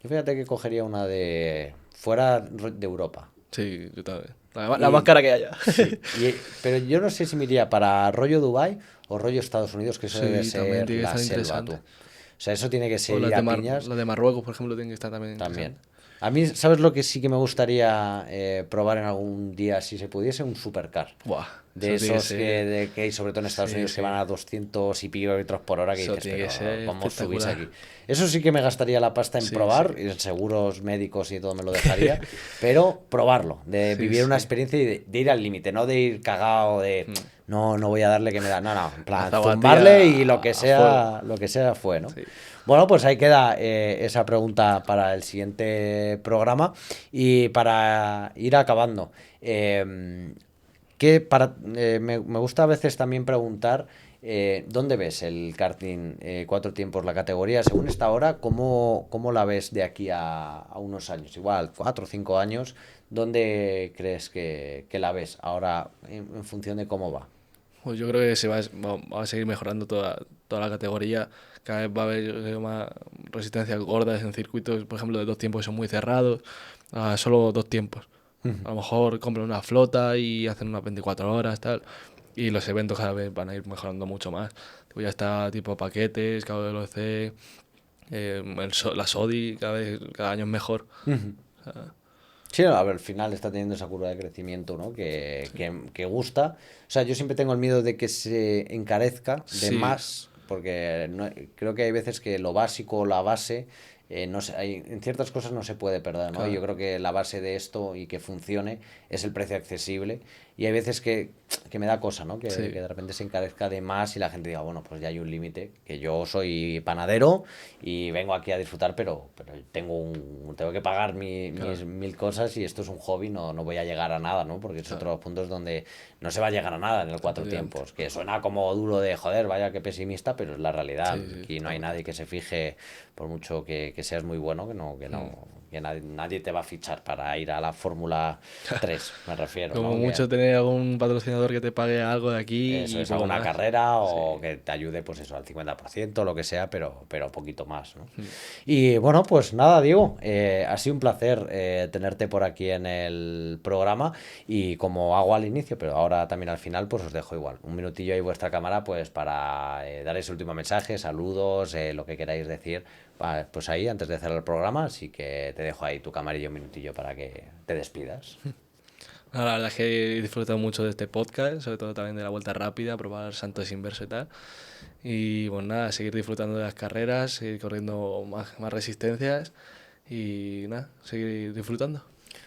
Yo fíjate que cogería una de fuera de Europa. Sí, yo también. La Y- más cara que haya. Pero yo no sé si me iría para rollo Dubai o rollo Estados Unidos, que eso Sí, debe también ser tiene que la estar selva, interesante. tú. O sea, eso tiene que O ser las ir de, a piñas las de Marruecos, por ejemplo, tienen que estar también también. interesantes. A mí, ¿sabes lo que sí que me gustaría probar en algún día, si se pudiese? Un supercar. Buah, De eso tiene esos ser- que hay, sobre todo en Estados Sí, Unidos, que sí. van a 200 y pico kilómetros por hora, que Eso dices, tiene que pero ser ¿cómo subís espectacular. aquí? Eso sí que me gastaría la pasta en Sí, probar, sí. y en seguros médicos y todo me lo dejaría, pero probarlo, de Sí, vivir una sí. experiencia y de ir al límite, no de ir cagado, de no voy a darle que me da, no, en plan, La zapatilla zumbarle y a lo que sea fue, ¿no? Sí. Bueno, pues ahí queda esa pregunta para el siguiente programa y para ir acabando. Me gusta a veces también preguntar ¿dónde ves el karting 4 tiempos, la categoría? Según esta hora, ¿cómo la ves de aquí a unos años? Igual, 4 o 5 años, ¿dónde crees que la ves ahora en función de cómo va? Pues yo creo que va a seguir mejorando toda la categoría. Cada vez va a haber, yo creo, más resistencias gordas en circuitos, por ejemplo, de 2 tiempos que son muy cerrados, a solo 2 tiempos. A lo mejor compran una flota y hacen unas 24 horas, tal. Y los eventos cada vez van a ir mejorando mucho más. Tipo, ya está tipo paquetes, KWC, la SODI cada año es mejor. O sea, Sí, a ver, al final está teniendo esa curva de crecimiento, ¿no? Que gusta. O sea, yo siempre tengo el miedo de que se encarezca de sí, más, porque creo que hay veces que lo básico, la base, no en ciertas cosas no se puede perder, ¿no? Y yo claro, creo que la base de esto y que funcione es el precio accesible. Y hay veces que me da cosa, ¿no? Que sí, de repente se encarezca de más y la gente diga, bueno, pues ya hay un límite, que yo soy panadero y vengo aquí a disfrutar, pero tengo que pagar mis claro, 1000 cosas y esto es un hobby, no voy a llegar a nada, ¿no? Porque es otro de claro, los puntos donde no se va a llegar a nada en el cuatro efectivamente. tiempos, que suena como duro de joder, vaya que pesimista, pero es la realidad. Sí, sí, Aquí no hay nadie que se fije, por mucho que seas muy bueno, mm, que nadie te va a fichar para ir a la Fórmula 3, me refiero, como ¿no? Que mucho tener algún patrocinador que te pague algo de eso aquí y es poco alguna más. carrera o Sí. que te ayude, pues eso, al 50%, lo que sea, pero poquito más, ¿no? Mm. Y bueno, pues nada, Diego, ha sido un placer tenerte por aquí en el programa y como hago al inicio, pero ahora también al final, pues os dejo igual. Un minutillo ahí vuestra cámara, pues para dar ese último mensaje, saludos, lo que queráis decir, pues ahí antes de cerrar el programa, así que te dejo ahí tu camarilla un minutillo para que te despidas. No, la verdad es que he disfrutado mucho de este podcast, sobre todo también de la vuelta rápida, probar saltos inverso y tal. Y pues nada, seguir disfrutando de las carreras, seguir corriendo más resistencias y nada, seguir disfrutando.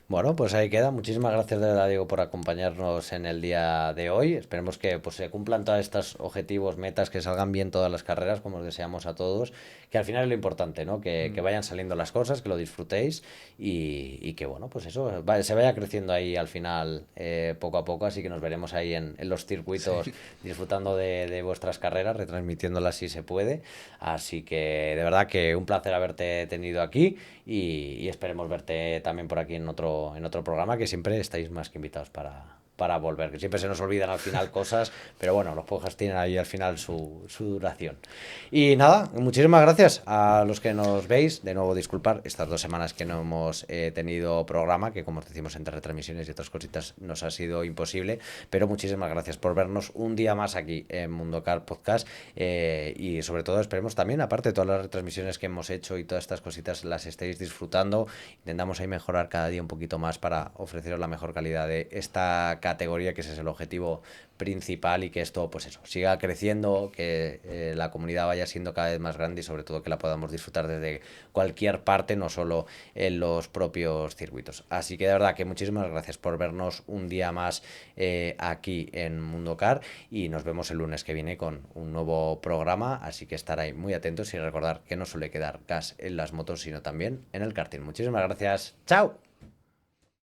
Bueno, pues ahí queda. Muchísimas gracias de verdad, Diego, por acompañarnos en el día de hoy. Esperemos que pues, se cumplan todos estos objetivos, metas, que salgan bien todas las carreras, como os deseamos a todos. Que al final es lo importante, ¿no? Que Mm. vayan saliendo las cosas, que lo disfrutéis y que, bueno, pues eso, se vaya creciendo ahí al final poco a poco. Así que nos veremos ahí en los Sí. circuitos disfrutando de vuestras carreras, retransmitiéndolas si se puede. Así que de verdad que un placer haberte tenido aquí y esperemos verte también por aquí en otro programa, que siempre estáis más que invitados para volver, que siempre se nos olvidan al final cosas, pero bueno, los podcasts tienen ahí al final su duración. Y nada, muchísimas gracias a los que nos veis. De nuevo, disculpar estas 2 semanas que no hemos tenido programa, que como os decimos, entre retransmisiones y otras cositas nos ha sido imposible, pero muchísimas gracias por vernos un día más aquí en Mundo Car Podcast y sobre todo esperemos también, aparte de todas las retransmisiones que hemos hecho y todas estas cositas, las estéis disfrutando. Intentamos ahí mejorar cada día un poquito más para ofreceros la mejor calidad de esta categoría, que ese es el objetivo principal, y que esto pues eso siga creciendo, que la comunidad vaya siendo cada vez más grande y sobre todo que la podamos disfrutar desde cualquier parte, no solo en los propios circuitos. Así que de verdad que muchísimas gracias por vernos un día más aquí en Mundo Car y nos vemos el lunes que viene con un nuevo programa, así que estar ahí muy atentos y recordar que no suele quedar gas en las motos sino también en el karting. Muchísimas gracias, chao.